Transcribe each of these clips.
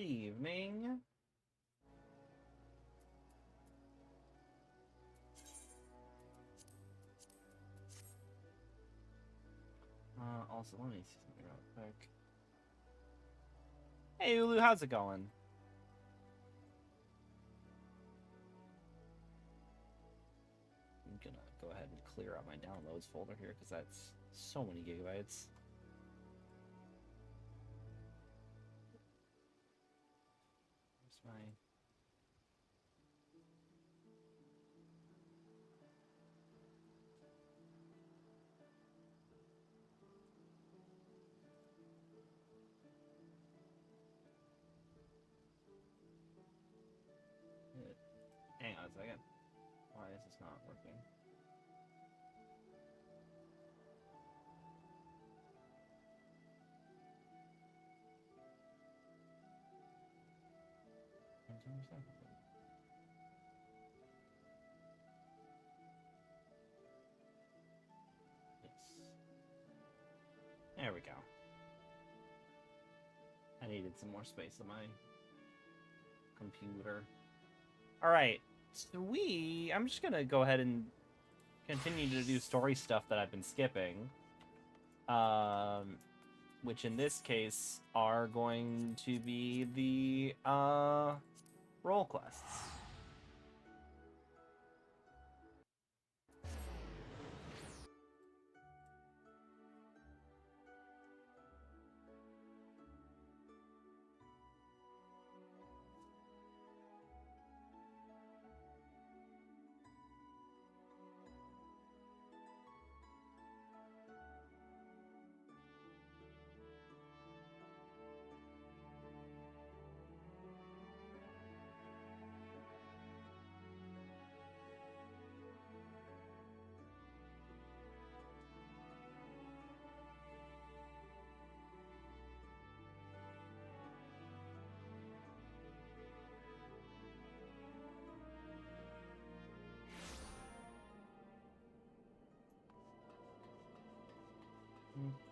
evening. Also, let me see something real quick. Hey, Ulu, how's it going? I'm gonna go ahead and clear out my downloads folder here because that's so many gigabytes. Where's my... Hang on a second. Why is this not working? Yes. There we go. I needed some more space on my computer. Alright, so I'm just gonna go ahead and continue to do story stuff that I've been skipping. Which in this case are going to be the role quests.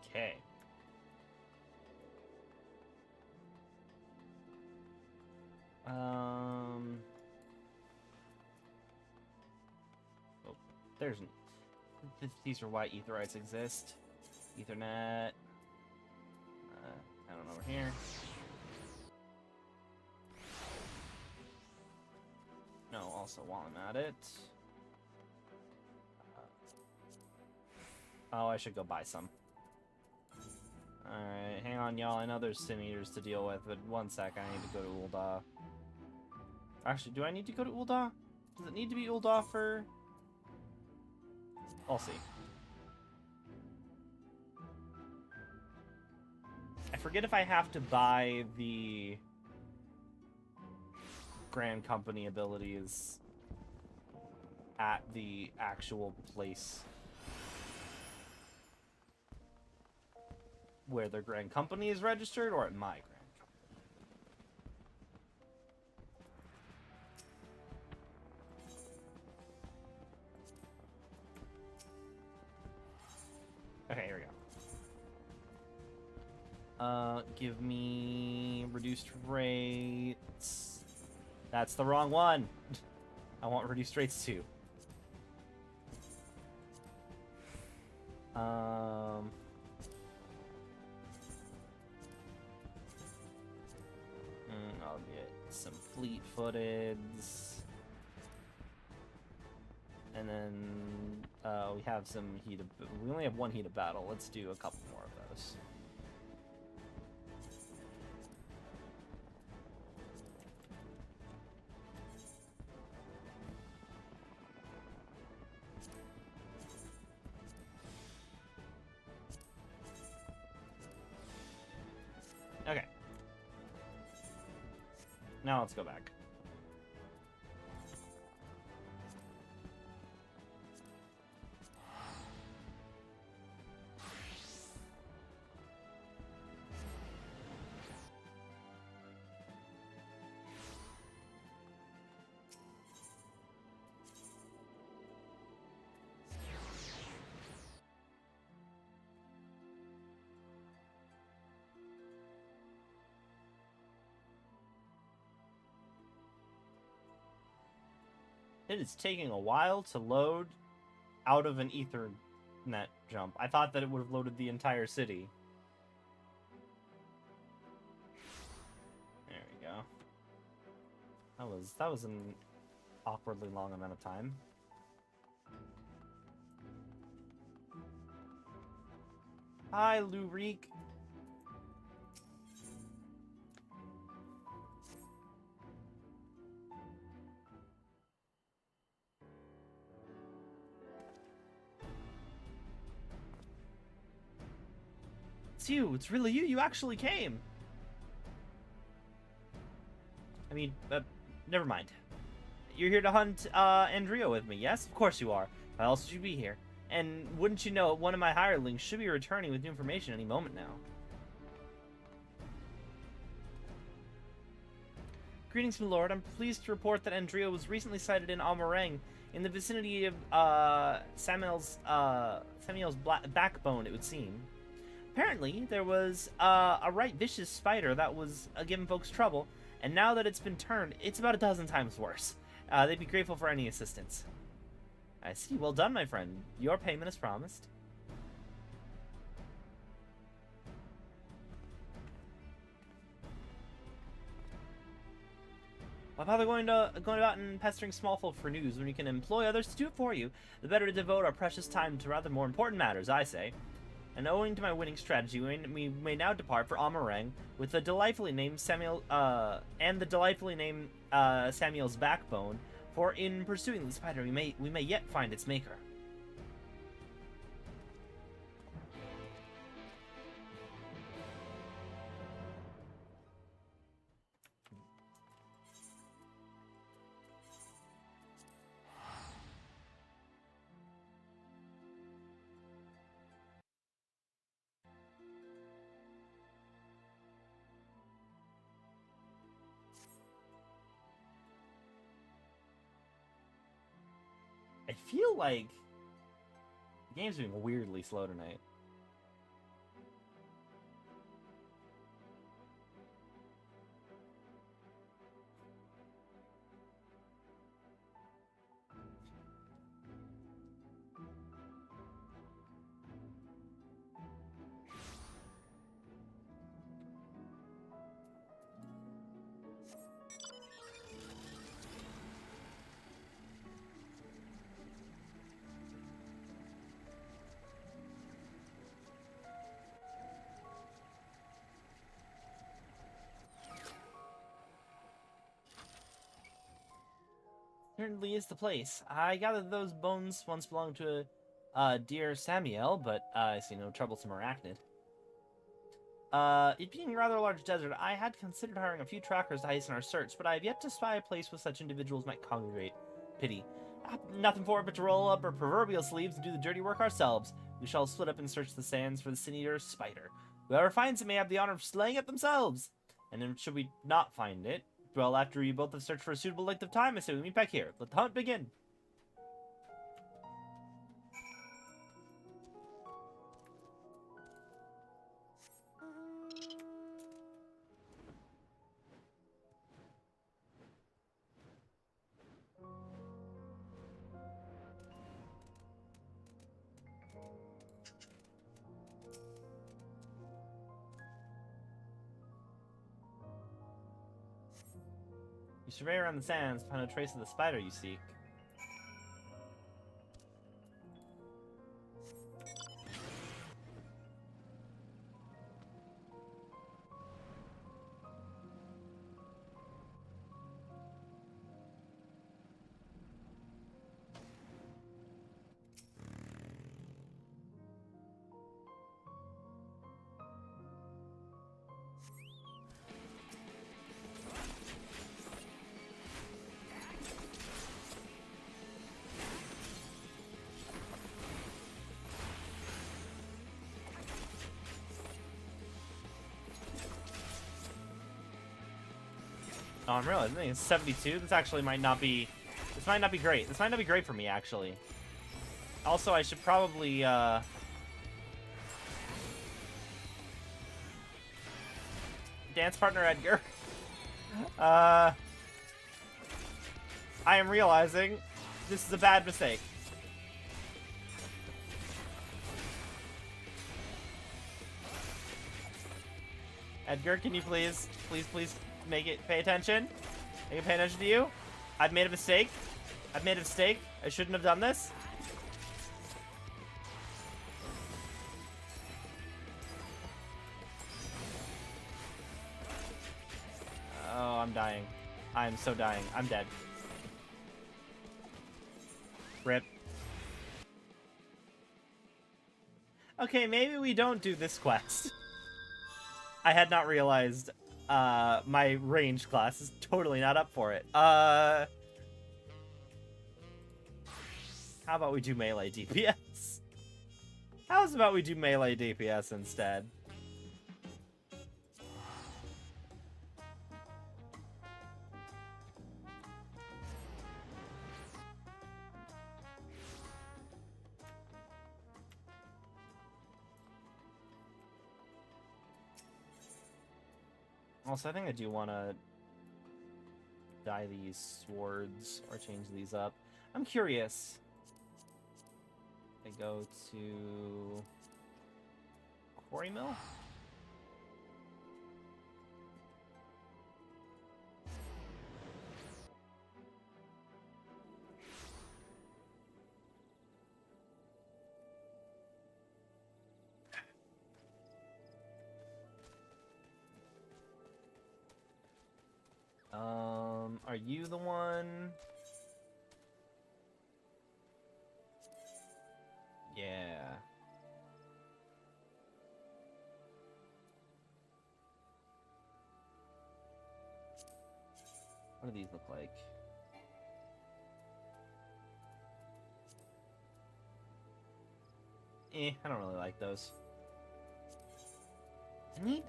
Okay. Oh, these are why Etherites exist. Ethernet. I don't know over here. No, also while I'm at it. Oh, I should go buy some. Alright, hang on, y'all. I know there's Sin Eaters to deal with, but one sec, I need to go to Ul'dah. Actually, do I need to go to Ul'dah? Does it need to be Ul'dah for... I'll see. I forget if I have to buy the Grand Company abilities at the actual place where the Grand Company is registered, or at my Grand Company. Okay, here we go. Give me reduced rates. That's the wrong one. I want reduced rates too. I'll get some fleet-footed. And then we have some we only have one heat of battle. Let's do a couple more of those. Okay. Now let's go back. It is taking a while to load out of an Ethernet jump. I thought that it would have loaded the entire city. There we go. That was an awkwardly long amount of time. Hi, Lurik. It's you. It's really you. You actually came. I mean, never mind. You're here to hunt Andrea with me, yes? Of course you are. Why else would you be here? And wouldn't you know, one of my hirelings should be returning with new information any moment now. Greetings, my lord. I'm pleased to report that Andrea was recently sighted in Almarang, in the vicinity of Samuel's backbone, it would seem. Apparently, there was a right vicious spider that was giving folks trouble, and now that it's been turned, it's about 12 times worse. They'd be grateful for any assistance. I see. Well done, my friend. Your payment is promised. Why bother going out and pestering small folk for news when you can employ others to do it for you? The better to devote our precious time to rather more important matters, I say. And owing to my winning strategy, we may now depart for Almarang with the delightfully named Samuel's backbone. For in pursuing the spider, we may yet find its maker. I feel like the game's being weirdly slow tonight. Certainly is the place. I gather those bones once belonged to dear Samuel, but I see no troublesome arachnid. It being a rather large desert, I had considered hiring a few trackers to hasten our search, but I have yet to spy a place where such individuals might congregate. Pity. Nothing for it but to roll up our proverbial sleeves and do the dirty work ourselves. We shall split up and search the sands for the sin-eater spider. Whoever finds it may have the honor of slaying it themselves. And then should we not find it, well, after you both have searched for a suitable length of time, I say we meet back here. Let the hunt begin. You survey around the sands to find a trace of the spider you seek. Oh, I'm realizing it's 72. This actually might not be... This might not be great. This might not be great for me, actually. Also, I should probably, dance partner Edgar. I am realizing This is a bad mistake. Edgar, can you please make it pay attention? Make it pay attention to you? I've made a mistake. I've made a mistake. I shouldn't have done this. Oh, I'm dying. I'm so dying. I'm dead. Rip. Okay, maybe we don't do this quest. I had not realized my range class is totally not up for it. How about we do melee DPS? How's about we do melee DPS instead? Also, I think I do want to dye these swords or change these up. I'm curious. I go to Quarry Mill. Are you the one? Yeah. What do these look like? I don't really like those.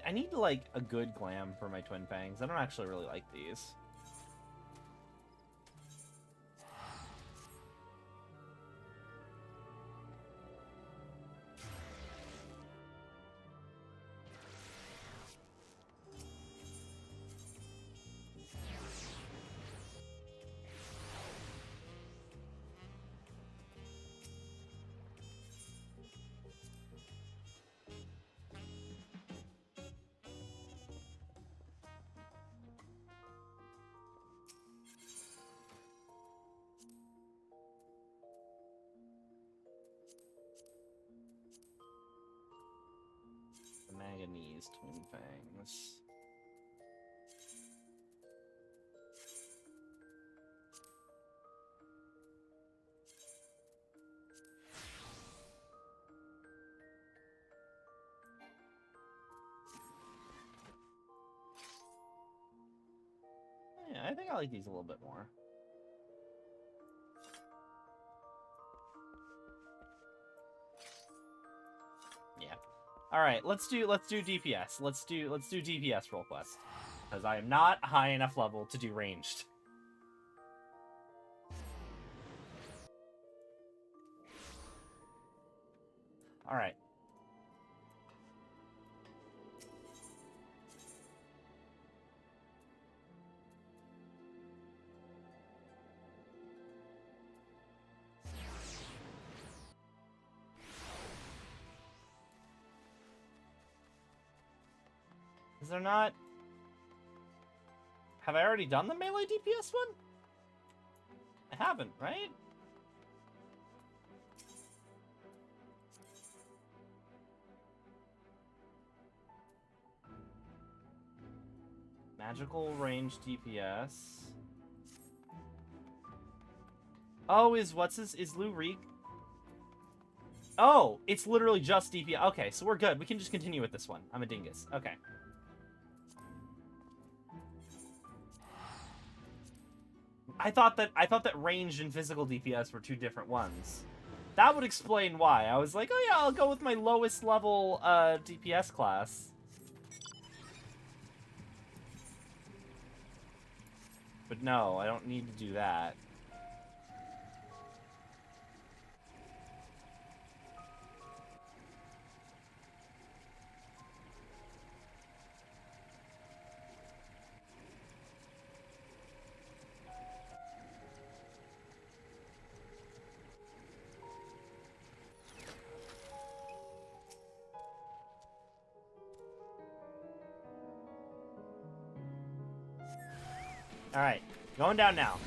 I need like a good glam for my twin fangs. I don't actually really like these. Manganese twin fangs. Yeah, I think I like these a little bit more. Yeah. All right, let's do DPS. Let's do DPS role quest, because I am not high enough level to do ranged. All right. Is there not... Have I already done the melee DPS one? I haven't, right? Magical range DPS. Oh, is Lou Reek? Oh, it's literally just DPS. Okay, so we're good. We can just continue with this one. I'm a dingus. Okay. I thought that ranged and physical DPS were two different ones. That would explain why. I was like, oh yeah, I'll go with my lowest level DPS class. But no, I don't need to do that. Alright, going down now.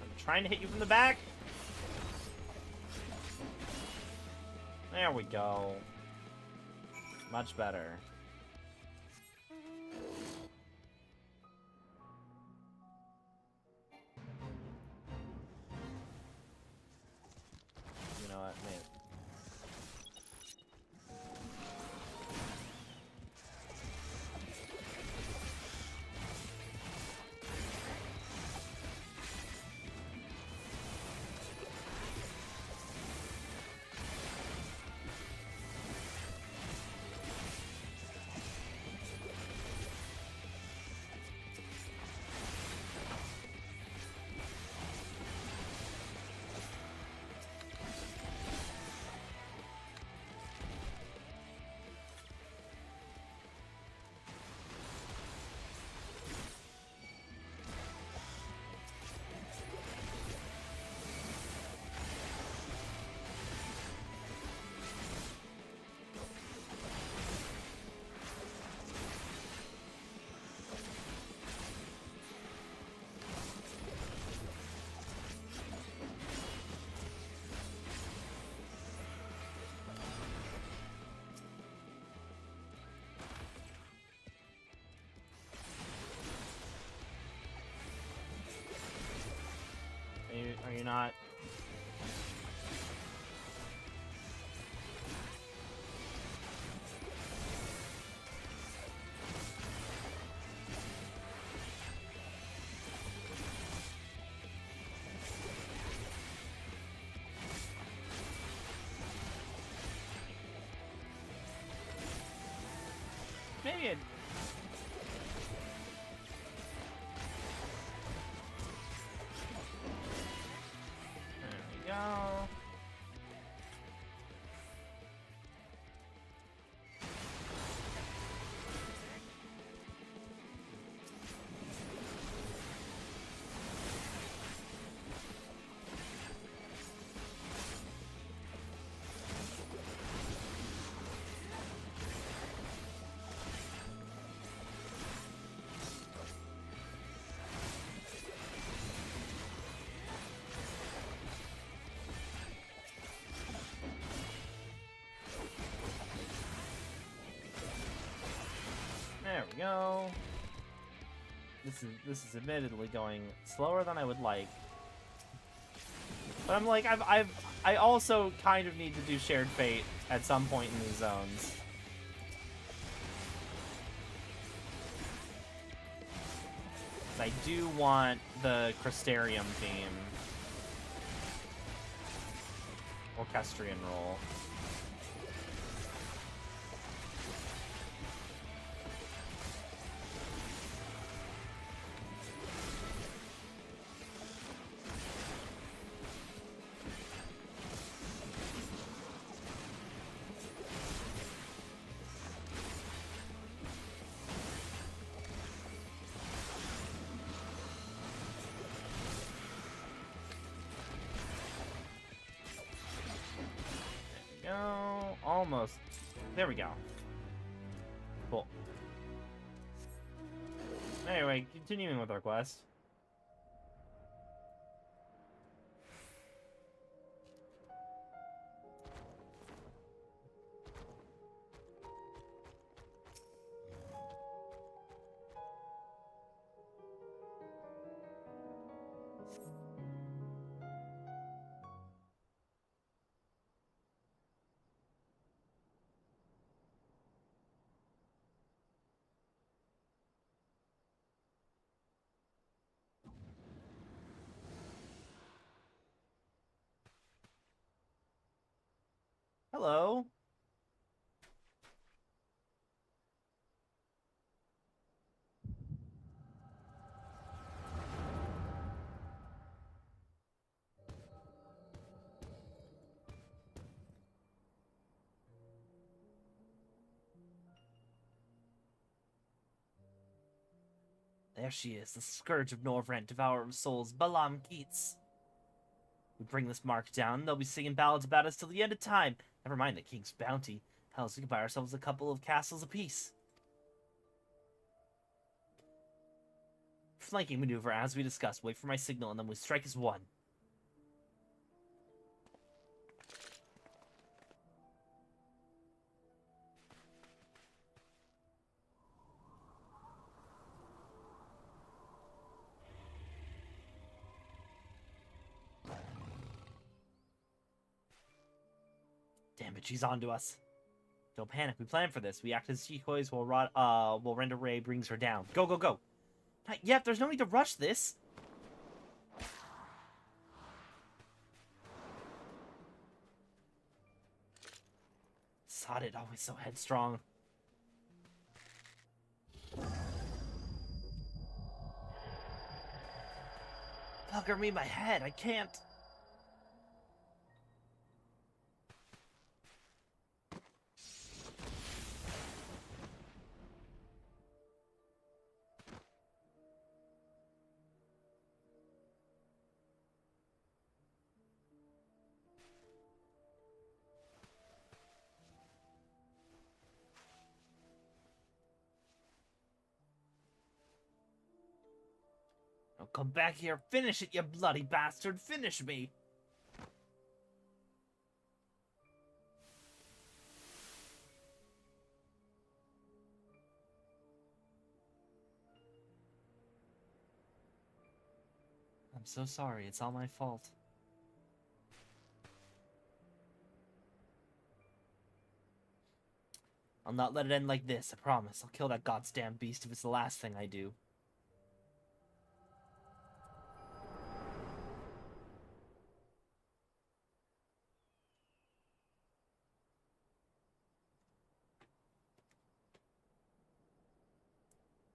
I'm trying to hit you from the back. There we go. Much better. You know what, man. Are you not? Maybe it... There we go. There we go. This is admittedly going slower than I would like. But I'm like, I also kind of need to do Shared Fate at some point in these zones. I do want the Crystarium theme. Orchestrion roll. Almost. There we go. Cool. Anyway, continuing with our quest. Hello. There she is, the scourge of Norvrent, devourer of souls, Balam Keats. We bring this mark down, they'll be singing ballads about us till the end of time. Never mind the king's bounty. Hell, we can buy ourselves a couple of castles apiece. Flanking maneuver, as we discussed. Wait for my signal, and then we strike as one. Damn it, she's on to us. Don't panic, we planned for this. We act as decoys while Renda Ray brings her down. Go, go, go! Not yet, there's no need to rush this! Sod it, always so headstrong. Bugger me my head, I can't. Oh, come back here, finish it, you bloody bastard, finish me! I'm so sorry, it's all my fault. I'll not let it end like this, I promise. I'll kill that goddamn beast if it's the last thing I do.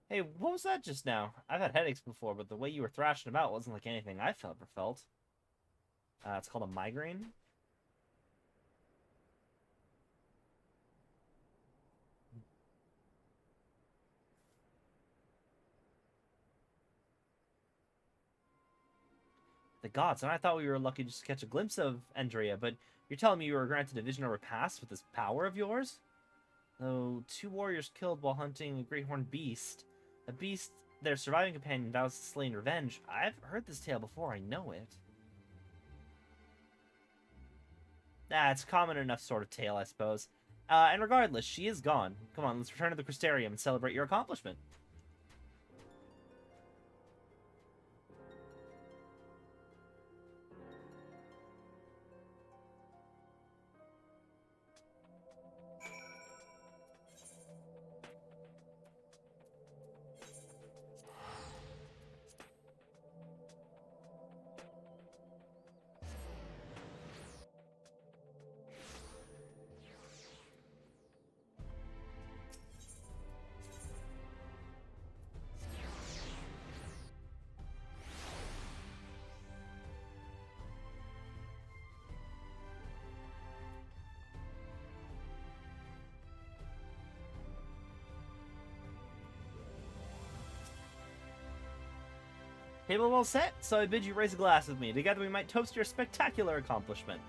Hey, what was that just now? I've had headaches before, but the way you were thrashing about wasn't like anything I've ever felt. It's called a migraine? The gods, and I thought we were lucky just to catch a glimpse of Eorzea, but you're telling me you were granted a vision or a pass with this power of yours? Though 2 warriors killed while hunting a great horned beast. A beast their surviving companion vows to slay in revenge. I've heard this tale before, I know it. It's a common enough sort of tale, I suppose. And regardless, she is gone. Come on, let's return to the Crystarium and celebrate your accomplishment. Table well set, so I bid you raise a glass with me. Together we might toast your spectacular accomplishment.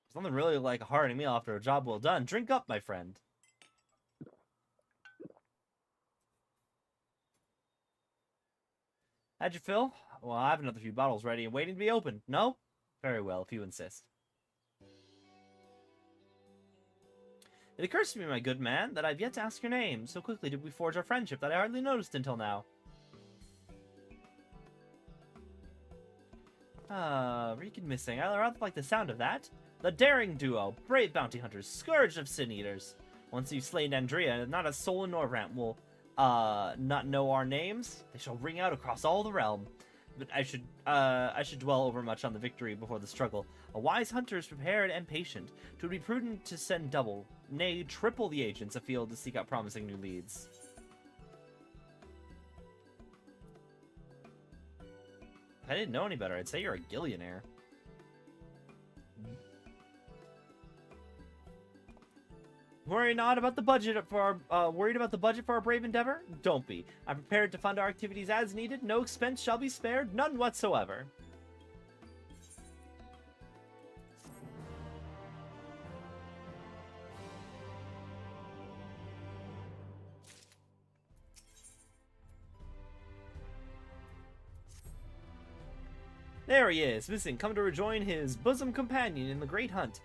There's nothing really like a hearty meal after a job well done. Drink up, my friend. How'd you feel? Well, I have another few bottles ready and waiting to be opened. No? Very well, if you insist. It occurs to me, my good man, that I've yet to ask your name. So quickly did we forge our friendship that I hardly noticed until now. Reek and missing. I rather like the sound of that. The daring duo, brave bounty hunters, scourge of sin eaters. Once you've slain Eorzea, not a soul in Norvrant will, not know our names. They shall ring out across all the realm. But I should dwell overmuch on the victory before the struggle. A wise hunter is prepared and patient. It would be prudent to send double, nay, triple the agents afield to seek out promising new leads. If I didn't know any better, I'd say you're a gillionaire. Worried about the budget for our brave endeavor? Don't be. I'm prepared to fund our activities as needed. No expense shall be spared, none whatsoever. There he is, missing, come to rejoin his bosom companion in the great hunt.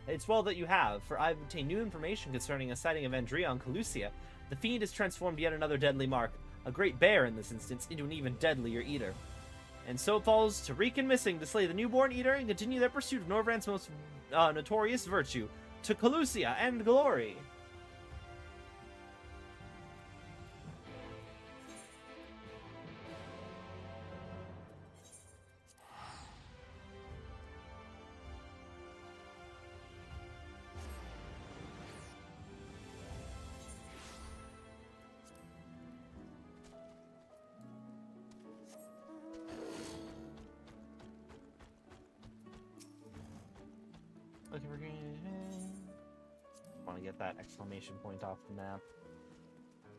It's well that you have, for I've obtained new information concerning a sighting of Andrea on Eorzea. The fiend has transformed yet another deadly mark, a great bear in this instance, into an even deadlier eater. And so it falls to Reek and Missing to slay the newborn eater and continue their pursuit of Norvrand's most notorious virtue, to Eorzea and glory. Looking for green. Want to get that exclamation point off the map.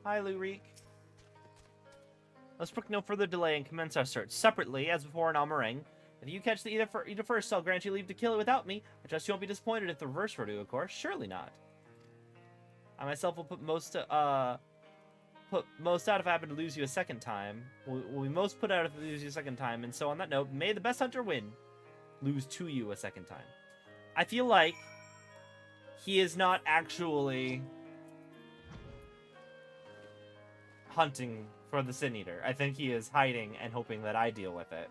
Hi, Lurik. Let's brook no further delay and commence our search. Separately, as before in Almerang, if you catch the eater first, I'll grant you leave to kill it without me. I trust you won't be disappointed if the reverse were to, of course. Surely not. I myself will put most out if I happen to lose you a second time. We'll be most put out if we lose you a second time. And so on that note, may the best hunter win. Lose to you a second time. I feel like he is not actually hunting for the Sin Eater. I think he is hiding and hoping that I deal with it.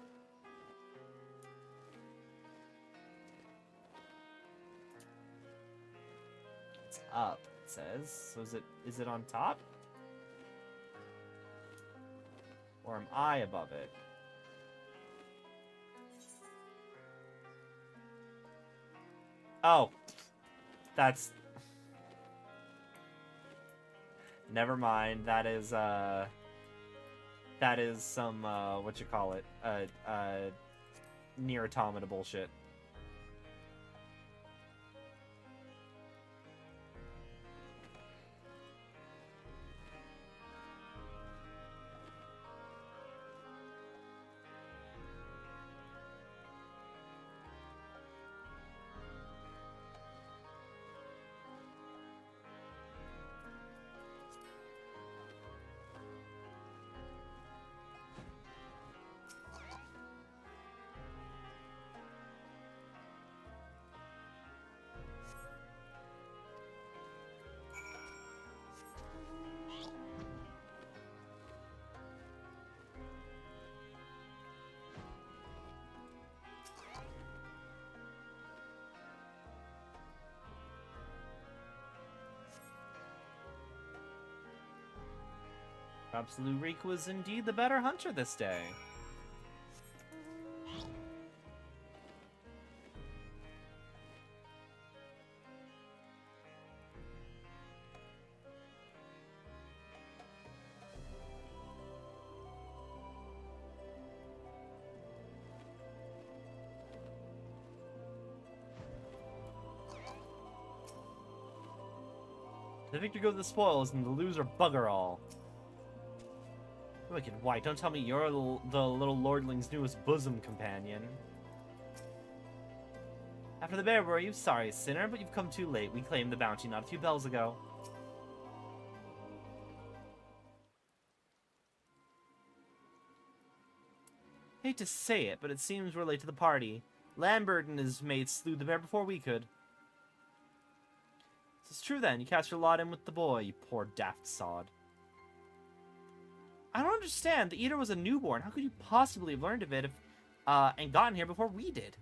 It's up, it says. So is it on top? Or am I above it? Oh, that's... Never mind. That is some, what you call it? Near automata bullshit. Perhaps Lurik was indeed the better hunter this day. The victor goes the spoils, and the loser bugger all. Wicked White, don't tell me you're the little lordling's newest bosom companion. After the bear, were you? Sorry, sinner, but you've come too late. We claimed the bounty not a few bells ago. Hate to say it, but it seems we're late to the party. Lambert and his mates slew the bear before we could. It's true then, you cast your lot in with the boy, you poor daft sod. I don't understand. The Eater was a newborn. How could you possibly have learned of it and gotten here before we did?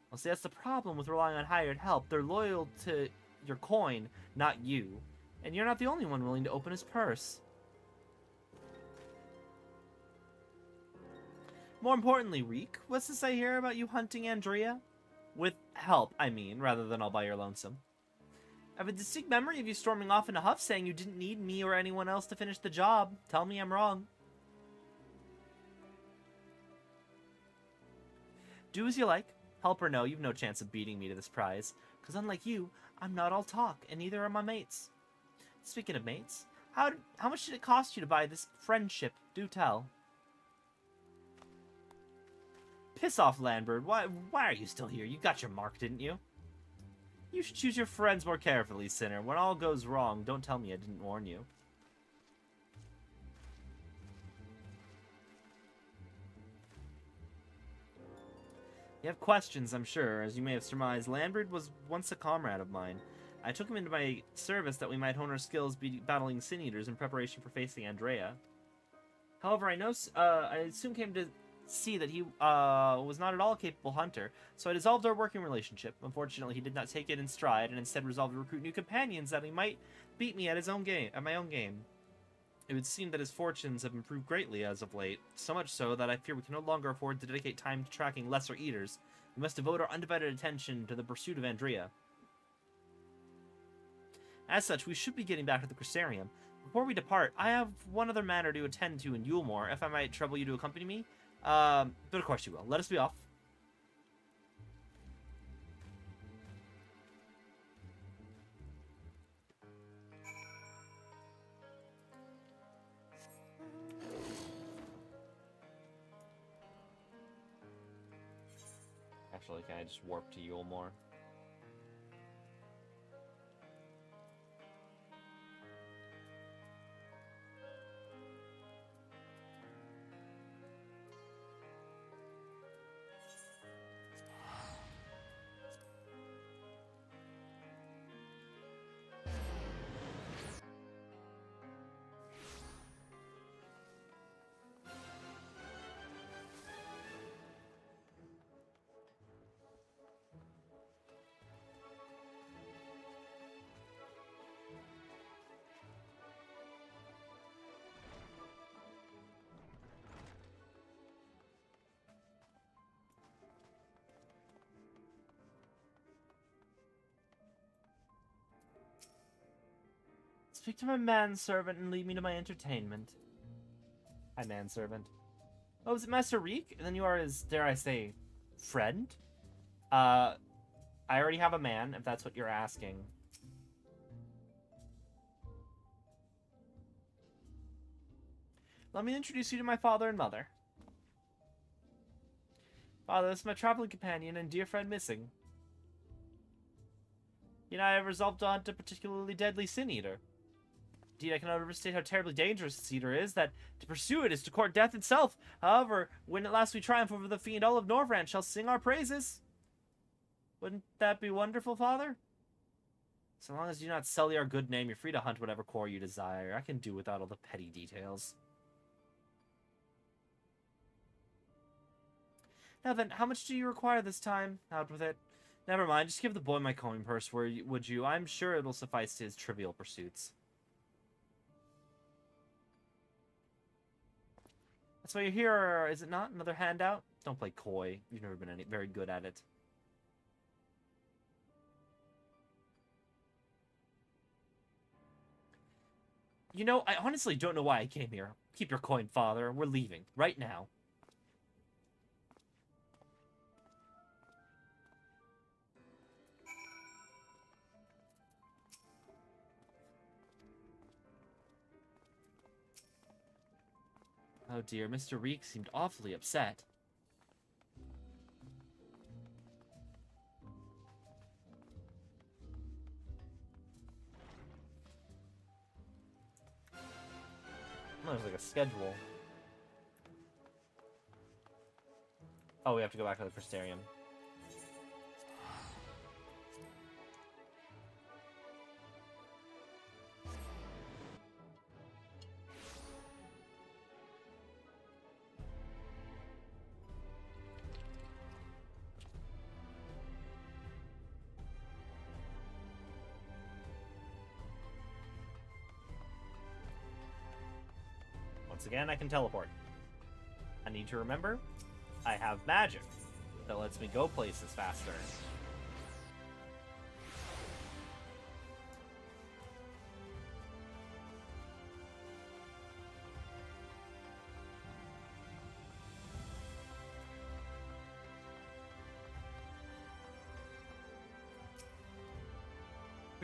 Well, see, that's the problem with relying on hired help. They're loyal to your coin, not you. And you're not the only one willing to open his purse. More importantly, Reek, what's to say here about you hunting Andrea? With help, I mean, rather than all by your lonesome. I have a distinct memory of you storming off in a huff saying you didn't need me or anyone else to finish the job. Tell me I'm wrong. Do as you like. Help or no, you've no chance of beating me to this prize. Because unlike you, I'm not all talk, and neither are my mates. Speaking of mates, how much did it cost you to buy this friendship? Do tell. Piss off, Landbird. Why are you still here? You got your mark, didn't you? You should choose your friends more carefully, Sinner. When all goes wrong, don't tell me I didn't warn you. You have questions, I'm sure. As you may have surmised, Landbird was once a comrade of mine. I took him into my service that we might hone our skills battling Sin Eaters in preparation for facing Eorzea. However, I soon came to see that he was not at all a capable hunter, so I dissolved our working relationship. Unfortunately, he did not take it in stride, and instead resolved to recruit new companions that he might beat me at my own game. It would seem that his fortunes have improved greatly as of late, so much so that I fear we can no longer afford to dedicate time to tracking lesser eaters. We must devote our undivided attention to the pursuit of Eorzea. As such, we should be getting back to the Crucerium. Before we depart, I have one other matter to attend to in Yulemore, if I might trouble you to accompany me. But of course you will. Let us be off. Actually, can I just warp to Yulemore? Speak to my manservant and lead me to my entertainment. Hi, manservant. Oh, is it Master Reek? And then you are his, dare I say, friend? I already have a man, if that's what you're asking. Let me introduce you to my father and mother. Father, this is my traveling companion and dear friend Missing. You know, I have resolved to hunt a particularly deadly Sin Eater. Indeed, I cannot overstate how terribly dangerous this eater is, that to pursue it is to court death itself. However, when at last we triumph over the fiend, all of Norvrand shall sing our praises. Wouldn't that be wonderful, Father? So long as you do not sully our good name, you're free to hunt whatever core you desire. I can do without all the petty details. Now then, how much do you require this time? Out with it. Never mind, just give the boy my coin purse, would you? I'm sure it will suffice to his trivial pursuits. That's why you're here, or is it not? Another handout? Don't play coy. You've never been very good at it. You know, I honestly don't know why I came here. Keep your coin, Father. We're leaving. Right now. Oh dear, Mr. Reek seemed awfully upset. Oh, there's like a schedule. Oh, we have to go back to the Crystarium. Once again, I can teleport. I need to remember, I have magic that lets me go places faster.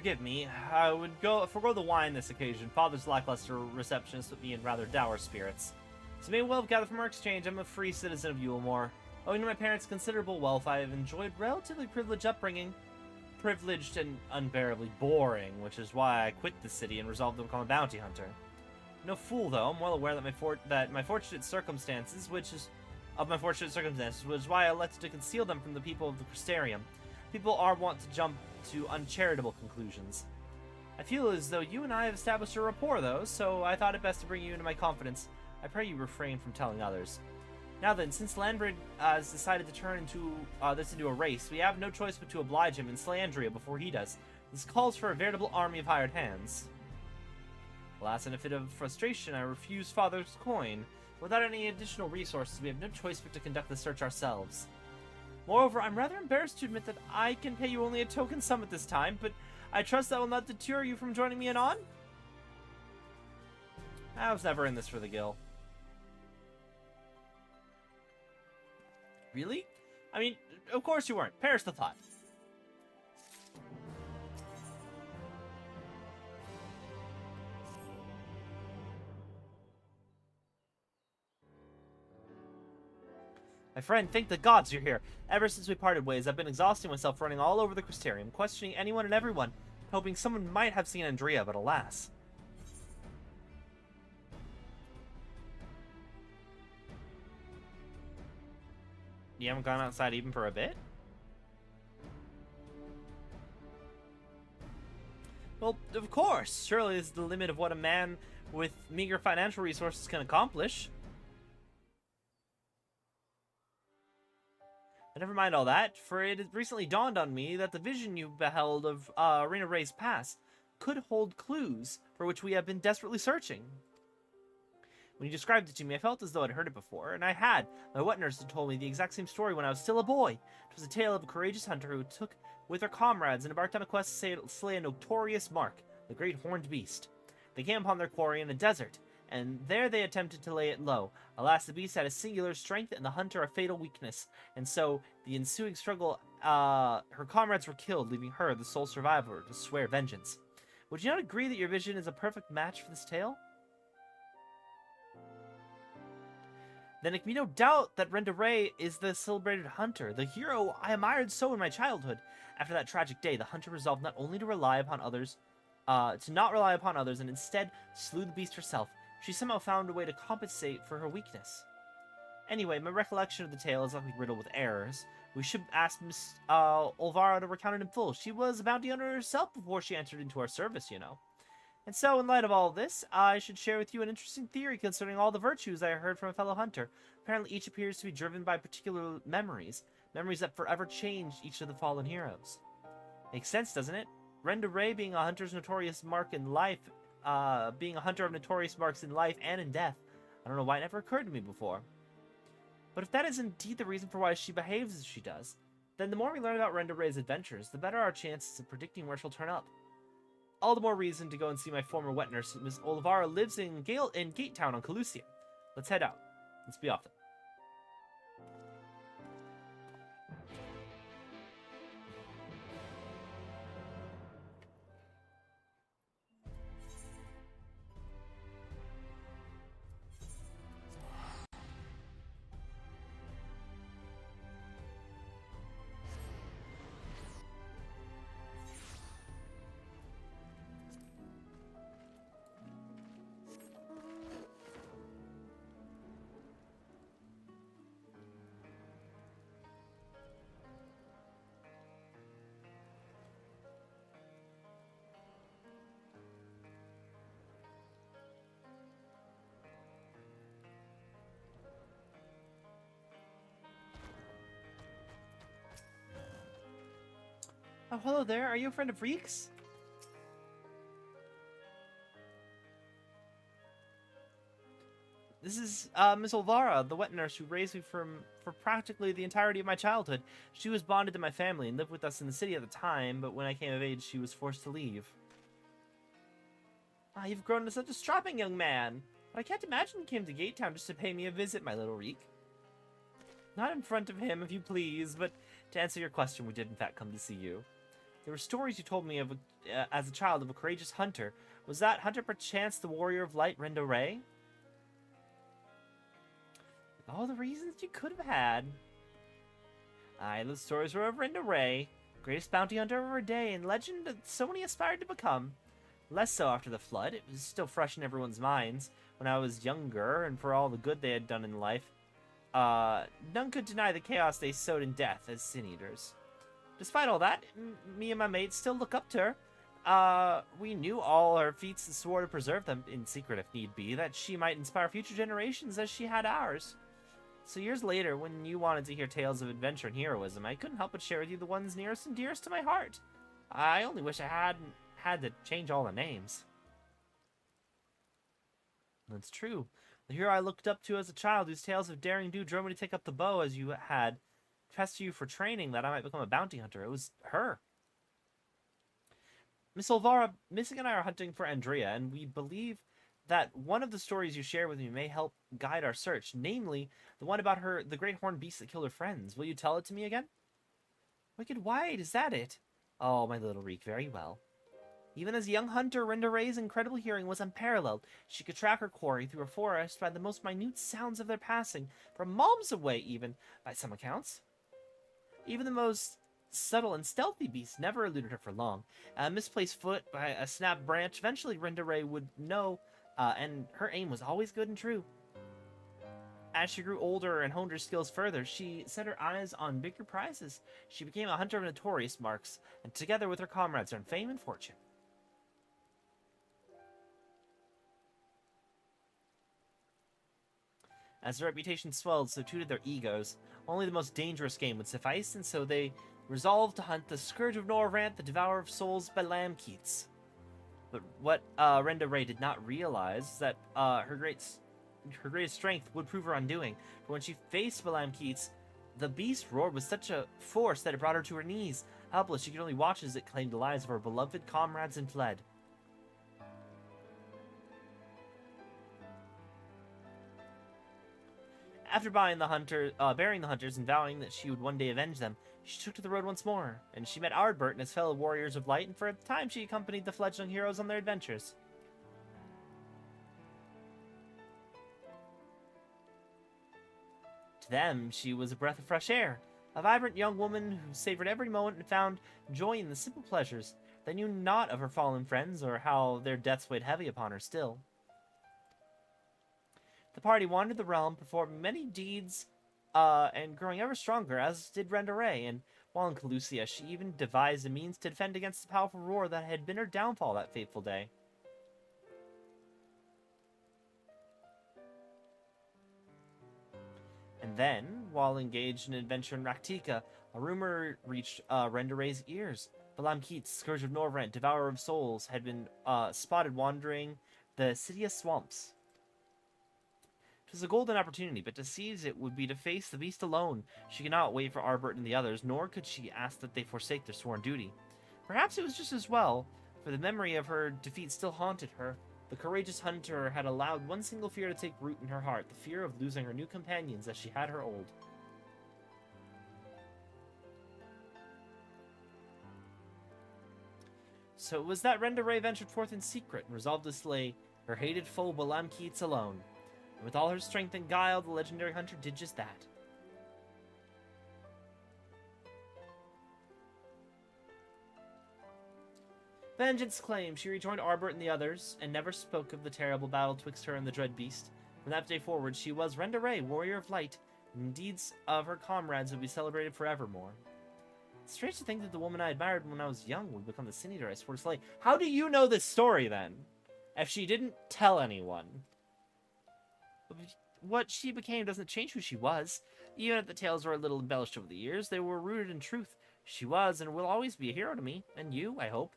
Forgive me, I would forgo the wine this occasion. Father's lackluster receptionist put me in rather dour spirits. As you may well have gathered from our exchange, I'm a free citizen of Yulmore. Owing to my parents' considerable wealth, I have enjoyed relatively privileged upbringing. Privileged and unbearably boring, which is why I quit the city and resolved to become a bounty hunter. No fool, though. I'm well aware that my fortunate circumstances, which is why I elected to conceal them from the people of the Crystarium. People are wont to jump to uncharitable conclusions. I feel as though you and I have established a rapport, though, so I thought it best to bring you into my confidence. I pray you refrain from telling others. Now then, since Landred has decided to turn this into a race, we have no choice but to oblige him and slay Andrea before he does. This calls for a veritable army of hired hands. Alas, in a fit of frustration, I refuse Father's coin. Without any additional resources, we have no choice but to conduct the search ourselves. Moreover, I'm rather embarrassed to admit that I can pay you only a token sum at this time, but I trust that will not deter you from joining me in on? I was never in this for the gil. Really? I mean, of course you weren't. Perish the thought. My friend, thank the gods you're here. Ever since we parted ways, I've been exhausting myself running all over the Crystarium, questioning anyone and everyone, hoping someone might have seen Andrea, but alas. You haven't gone outside even for a bit? Well, of course. Surely this is the limit of what a man with meager financial resources can accomplish. But never mind all that, for it has recently dawned on me that the vision you beheld of Arena Ray's Pass could hold clues for which we have been desperately searching. When you described it to me, I felt as though I'd heard it before, and I had. My wet nurse had told me the exact same story when I was still a boy. It was a tale of a courageous hunter who took with her comrades and embarked on a quest to slay a notorious mark, the great horned beast. They came upon their quarry in a desert, and there they attempted to lay it low. Alas, the beast had a singular strength and the hunter a fatal weakness, and so, the ensuing struggle, her comrades were killed, leaving her, the sole survivor, to swear vengeance. Would you not agree that your vision is a perfect match for this tale? Then it can be no doubt that Renda Ray is the celebrated hunter, the hero I admired so in my childhood. After that tragic day, the hunter resolved not only to not rely upon others, and instead slew the beast herself. She somehow found a way to compensate for her weakness. Anyway, my recollection of the tale is likely riddled with errors. We should ask Miss Olvara to recount it in full. She was a bounty hunter herself before she entered into our service, you know. And so, in light of all this, I should share with you an interesting theory concerning all the virtues I heard from a fellow hunter. Apparently, each appears to be driven by particular memories that forever changed each of the fallen heroes. Makes sense, doesn't it? Renda Ray being a hunter's notorious mark in life, being a hunter of notorious marks in life and in death. I don't know why it never occurred to me before. But if that is indeed the reason for why she behaves as she does, then the more we learn about Renda Ray's adventures, the better our chances of predicting where she'll turn up. All the more reason to go and see my former wet nurse, Miss Olivara, lives in Gate Town on Calusia. Let's head out. Let's be off then. Oh, hello there. Are you a friend of Reek's? This is Miss Olvara, the wet nurse who raised me for practically the entirety of my childhood. She was bonded to my family and lived with us in the city at the time, but when I came of age, she was forced to leave. Ah, you've grown into such a strapping young man. But I can't imagine you came to Gate Town just to pay me a visit, my little Reek. Not in front of him, if you please, but to answer your question, we did in fact come to see you. There were stories you told me of as a child of a courageous hunter. Was that hunter perchance the warrior of light, Renda Ray? All the reasons you could have had. Aye, those stories were of Renda Ray, greatest bounty hunter of her day, and legend that so many aspired to become. Less so after the flood. It was still fresh in everyone's minds when I was younger, and for all the good they had done in life. None could deny the chaos they sowed in death as sin-eaters. Despite all that, me and my mates still look up to her. We knew all her feats and swore to preserve them, in secret if need be, that she might inspire future generations as she had ours. So years later, when you wanted to hear tales of adventure and heroism, I couldn't help but share with you the ones nearest and dearest to my heart. I only wish I hadn't had to change all the names. That's true. The hero I looked up to as a child, whose tales of daring do drove me to take up the bow as you had, pressed you for training that I might become a bounty hunter. It was her. Miss Olvara, Missing and I are hunting for Andrea, and we believe that one of the stories you share with me may help guide our search, namely, the one about the great horned beast that killed her friends. Will you tell it to me again? Wicked White, is that it? Oh, my little Reek, very well. Even as a young hunter, Renda Ray's incredible hearing was unparalleled. She could track her quarry through a forest by the most minute sounds of their passing, from miles away even, by some accounts. Even the most subtle and stealthy beasts never eluded her for long. A misplaced foot by a snapped branch, eventually Renda Ray would know, and her aim was always good and true. As she grew older and honed her skills further, she set her eyes on bigger prizes. She became a hunter of notorious marks, and together with her comrades earned fame and fortune. As their reputation swelled, so too did their egos. Only the most dangerous game would suffice, and so they resolved to hunt the Scourge of Norvrant, the Devourer of Souls, by Lamkeets. But what Renda Ray did not realize is that her greatest strength would prove her undoing. For when she faced Balamkeets, the beast roared with such a force that it brought her to her knees. Helpless, she could only watch as it claimed the lives of her beloved comrades and fled. After burying the hunters and vowing that she would one day avenge them, she took to the road once more, and she met Ardbert and his fellow warriors of light, and for a time she accompanied the fledgling heroes on their adventures. To them, she was a breath of fresh air, a vibrant young woman who savored every moment and found joy in the simple pleasures. They knew not of her fallen friends, or how their deaths weighed heavy upon her still. The party wandered the realm, performing many deeds, and growing ever stronger, as did Renda Ray, and while in Calusia, she even devised a means to defend against the powerful roar that had been her downfall that fateful day. And then, while engaged in an adventure in Raktika, a rumor reached Renda Ray's ears. Balamkeets, Scourge of Norvrant, Devourer of Souls, had been spotted wandering the Cydia swamps. It was a golden opportunity, but to seize it would be to face the beast alone. She could not wait for Ardbert and the others, nor could she ask that they forsake their sworn duty. Perhaps it was just as well, for the memory of her defeat still haunted her. The courageous hunter had allowed one single fear to take root in her heart, the fear of losing her new companions as she had her old. So it was that Renda Ray ventured forth in secret and resolved to slay her hated foe Balamkeets alone. And with all her strength and guile, the legendary hunter did just that. Vengeance claimed, she rejoined Ardbert and the others, and never spoke of the terrible battle twixt her and the dread beast. From that day forward, she was Renda Ray, warrior of light, and deeds of her comrades would be celebrated forevermore. It's strange to think that the woman I admired when I was young would become the sin-eater I swore to slay. How do you know this story, then? If she didn't tell anyone. What she became doesn't change who she was. Even if the tales were a little embellished over the years, they were rooted in truth. She was and will always be a hero to me, and you, I hope.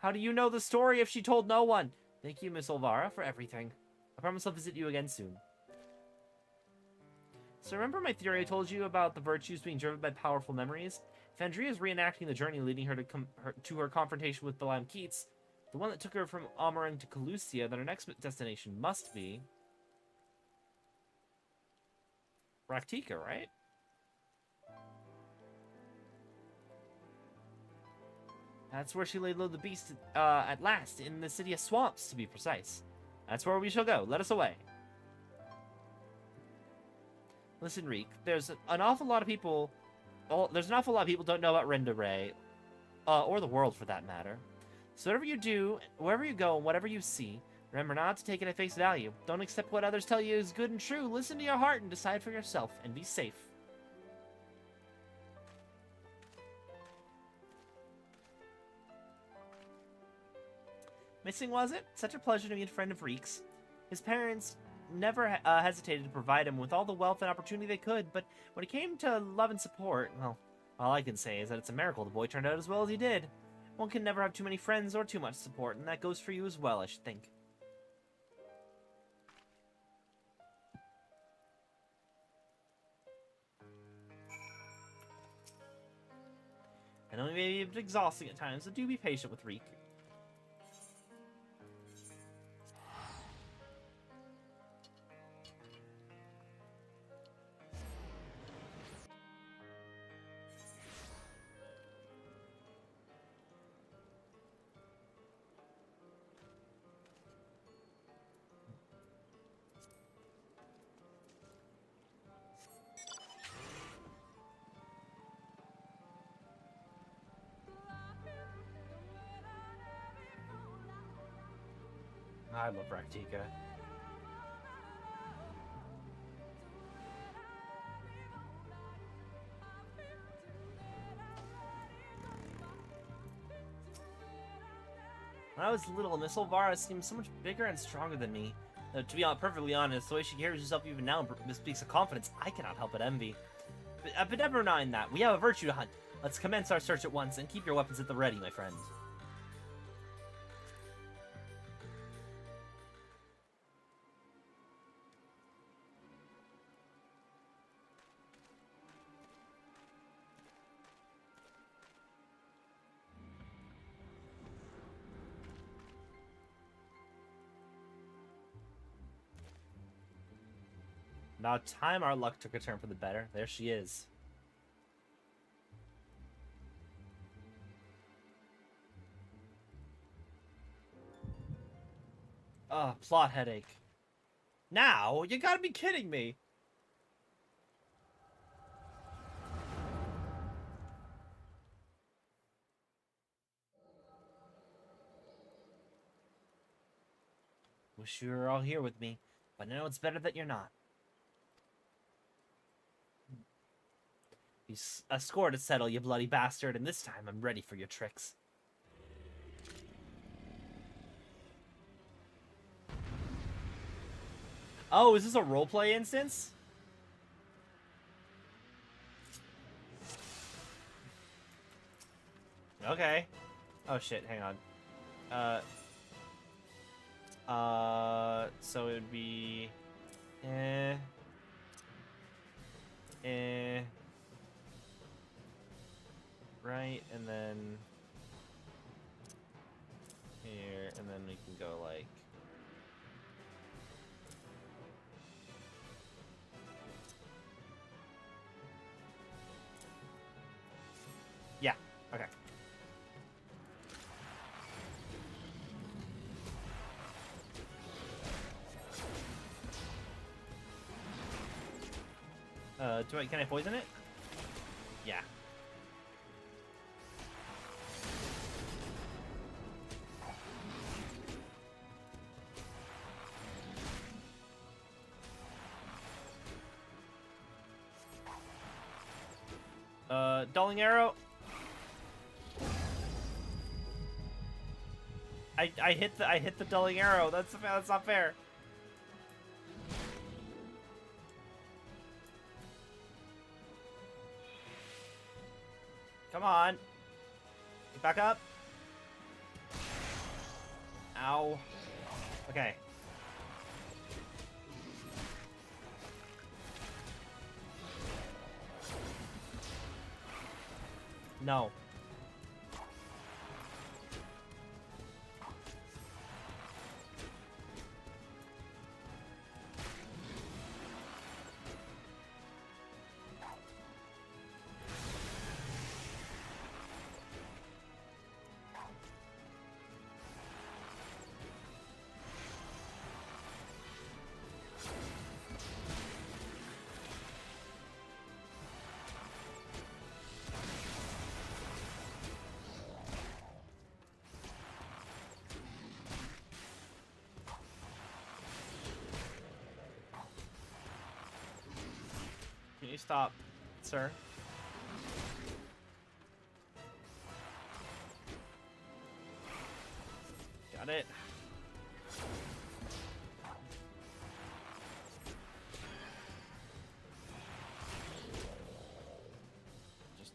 How do you know the story if she told no one? Thank you, Miss Olvara, for everything. I promise I'll visit you again soon. So remember my theory I told you about the virtues being driven by powerful memories? If Andrea is reenacting the journey leading her to her confrontation with Balamkeets, the one that took her from Amarang to Calusia, then her next destination must be Raktika, right? That's where she laid low the beast at last, in the city of swamps, to be precise. That's where we shall go. Let us away. Listen, Reek, there's an awful lot of people don't know about Renderay, or the world for that matter. So whatever you do, wherever you go, and whatever you see, remember not to take it at face value. Don't accept what others tell you is good and true. Listen to your heart and decide for yourself, and be safe. Missing, was it? Such a pleasure to meet a friend of Reek's. His parents never hesitated to provide him with all the wealth and opportunity they could, but when it came to love and support, well, all I can say is that it's a miracle the boy turned out as well as he did. One can never have too many friends or too much support, and that goes for you as well, I should think. I know it may be a bit exhausting at times, so do be patient with Reek. I love Raktika. When I was little, Miss Olvara seemed so much bigger and stronger than me. To be perfectly honest, the way she carries herself even now bespeaks a confidence I cannot help but envy. But never mind that. We have a virtue to hunt. Let's commence our search at once, and keep your weapons at the ready, my friend. About time our luck took a turn for the better. There she is. Ugh, plot headache. Now? You gotta be kidding me! Wish you were all here with me, but I know it's better that you're not. A score to settle, you bloody bastard, and this time I'm ready for your tricks. Oh, is this a roleplay instance? Okay. Oh shit, hang on. So it would be... Right, and then... Here, and then we can go like... Yeah, okay. Can I poison it? Yeah. Dulling arrow. I hit the dulling arrow. That's not fair. Come on. Get back up. Ow. Okay. No. you stop, sir? Got it.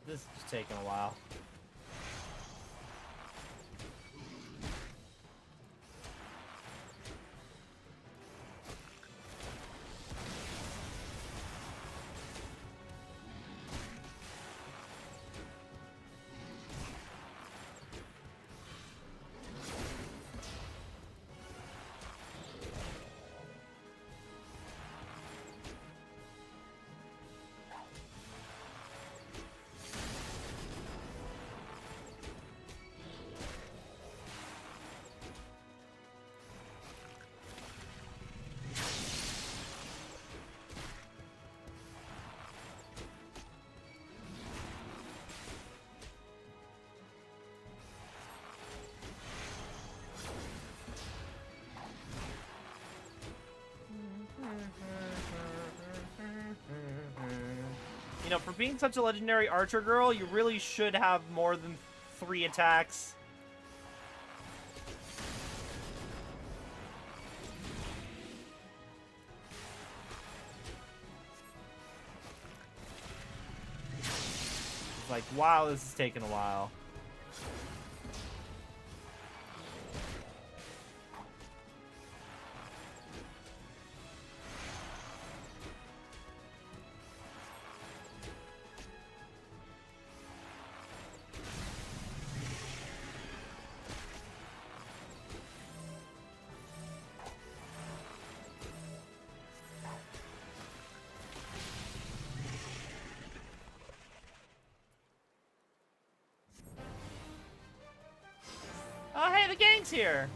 This is just taking a while. You know, for being such a legendary archer girl, you really should have more than 3 attacks. It's like, wow, this is taking a while. Oh, hey, the gang's here.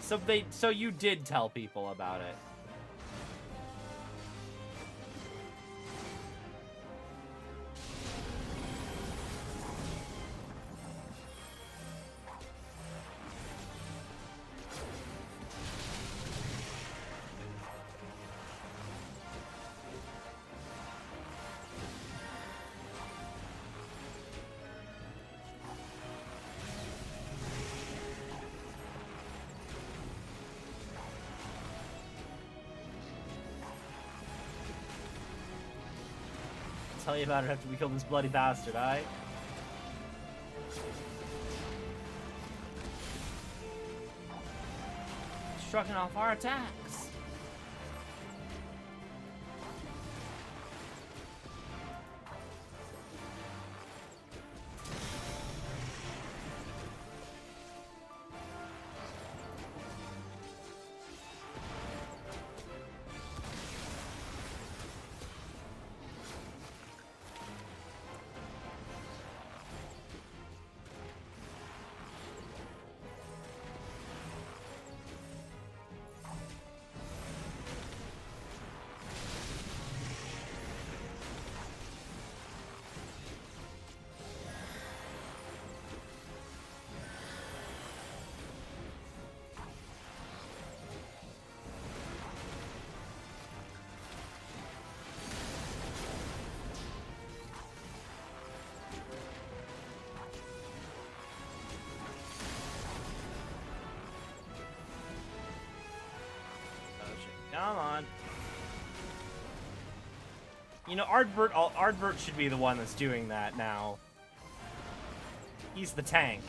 So you did tell people about it. Tell you about it after we kill this bloody bastard, alright? Shrugging off our attacks. Come on. You know, Ardbert should be the one that's doing that now. He's the tank.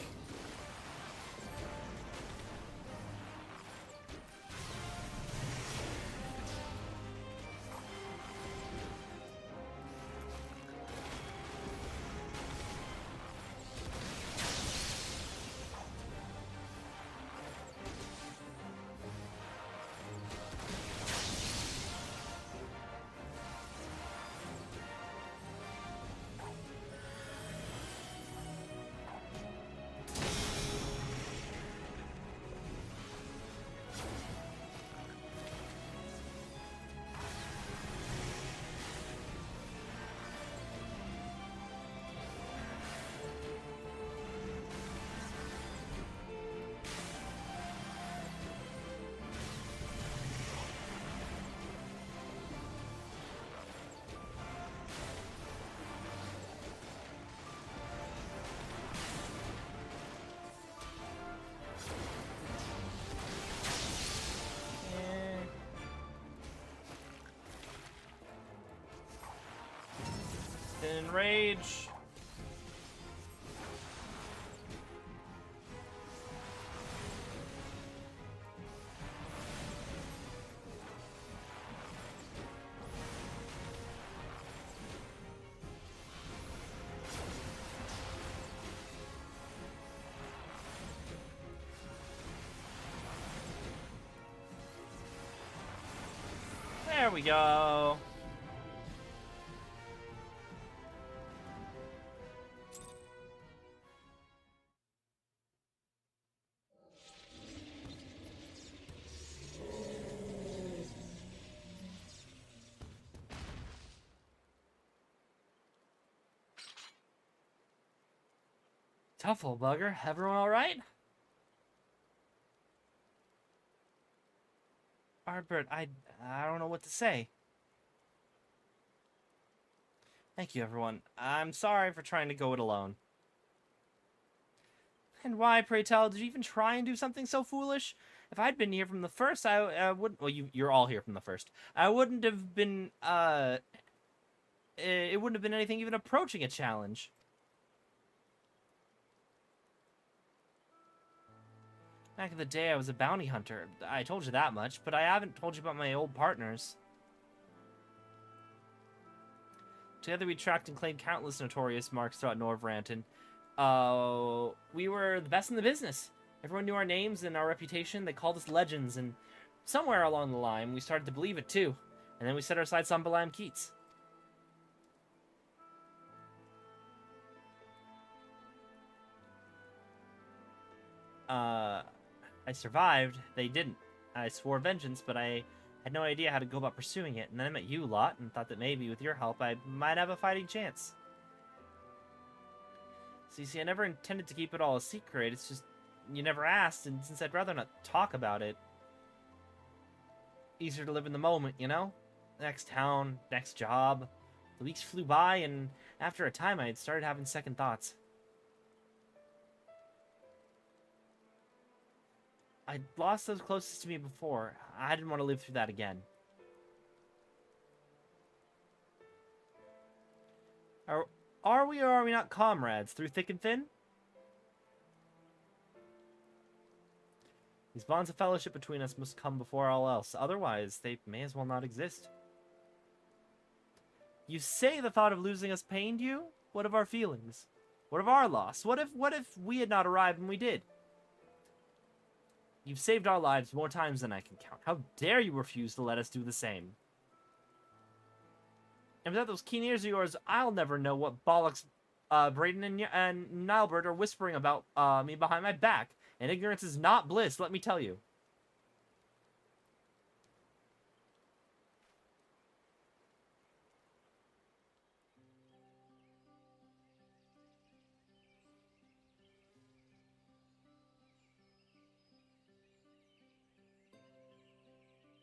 Enrage. There we go. Tough old bugger. Everyone all right? Arbert, I don't know what to say. Thank you, everyone. I'm sorry for trying to go it alone. And why, pray tell, did you even try and do something so foolish? If I'd been here from the first, I wouldn't... Well, you're all here from the first. I wouldn't have been, it wouldn't have been anything even approaching a challenge. Back in the day, I was a bounty hunter. I told you that much, but I haven't told you about my old partners. Together we tracked and claimed countless notorious marks throughout Norvranton. We were the best in the business. Everyone knew our names and our reputation. They called us legends, and somewhere along the line, we started to believe it too. And then we set our sights on Balaam Keats. I survived. They didn't. I swore vengeance, but I had no idea how to go about pursuing it. And then I met you a lot and thought that maybe with your help I might have a fighting chance. So you see, I never intended to keep it all a secret. It's just you never asked, and since I'd rather not talk about it, easier to live in the moment, you know? Next town, next job. The weeks flew by, and after a time I had started having second thoughts. I lost those closest to me before. I didn't want to live through that again. Are we or are we not comrades through thick and thin? These bonds of fellowship between us must come before all else. Otherwise, they may as well not exist. You say the thought of losing us pained you? What of our feelings? What of our loss? What if we had not arrived when we did? You've saved our lives more times than I can count. How dare you refuse to let us do the same? And without those keen ears of yours, I'll never know what bollocks Brayden and Nilebert are whispering about me behind my back. And ignorance is not bliss, let me tell you.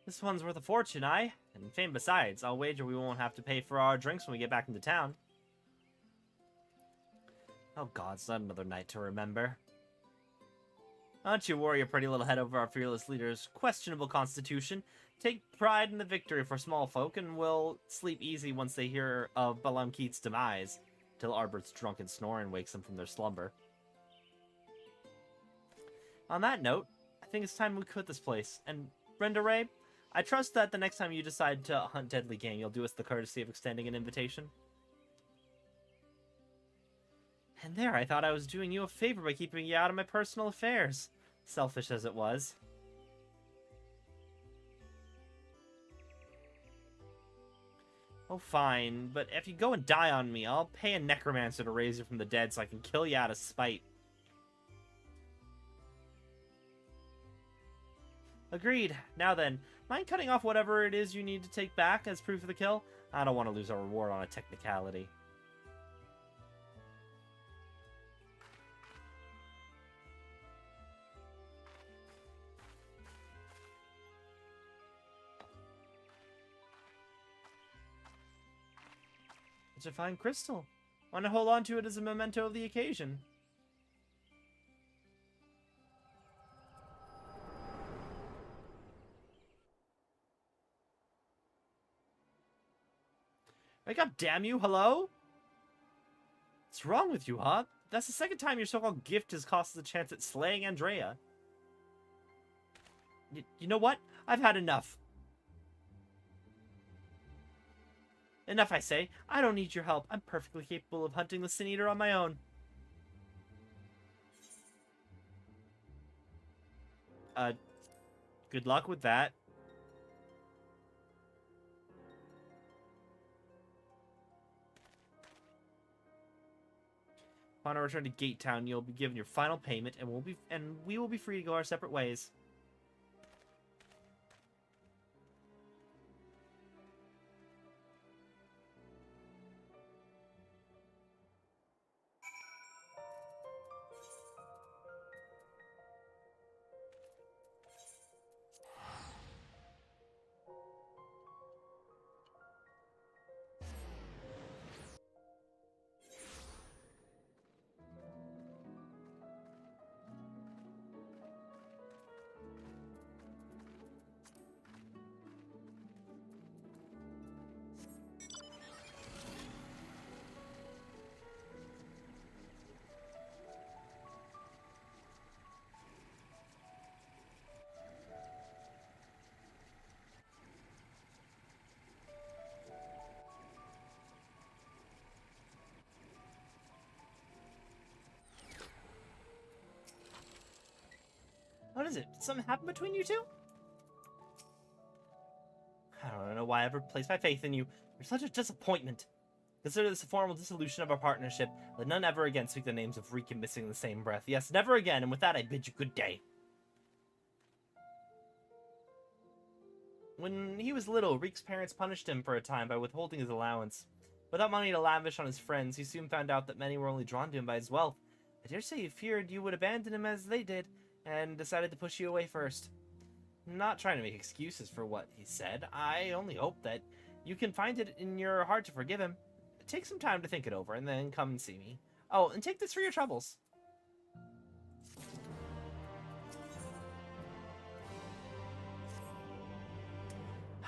This one's worth a fortune, aye? And fame besides. I'll wager we won't have to pay for our drinks when we get back into town. Oh god, it's not another night to remember. Don't you worry your pretty little head over our fearless leader's questionable constitution. Take pride in the victory for small folk, and we'll sleep easy once they hear of Balaam Keats' demise, till Arbert's drunken snoring wakes them from their slumber. On that note, I think it's time we quit this place. And Brenda Ray, I trust that the next time you decide to hunt deadly game, you'll do us the courtesy of extending an invitation. And there, I thought I was doing you a favor by keeping you out of my personal affairs. Selfish as it was. Oh, fine, but if you go and die on me, I'll pay a necromancer to raise you from the dead so I can kill you out of spite. Agreed. Now then, mind cutting off whatever it is you need to take back as proof of the kill? I don't want to lose our reward on a technicality. It's a fine crystal. Want to hold on to it as a memento of the occasion. Wake up, damn you! Hello? What's wrong with you, huh? That's the second time your so-called gift has cost us a chance at slaying Andrea. You know what? I've had enough. Enough, I say. I don't need your help. I'm perfectly capable of hunting the Sin Eater on my own. Good luck with that. Upon our return to Gate Town, you'll be given your final payment, and we will be free to go our separate ways. What is it? Did something happen between you two? I don't know why I ever placed my faith in you. You're such a disappointment. Consider this a formal dissolution of our partnership. Let none ever again speak the names of Reek and Missing in the same breath. Yes, never again, and with that I bid you good day. When he was little, Reek's parents punished him for a time by withholding his allowance. Without money to lavish on his friends, he soon found out that many were only drawn to him by his wealth. I dare say he feared you would abandon him as they did, and decided to push you away first. I'm not trying to make excuses for what he said. I only hope that you can find it in your heart to forgive him. Take some time to think it over, and then come and see me. Oh, and take this for your troubles.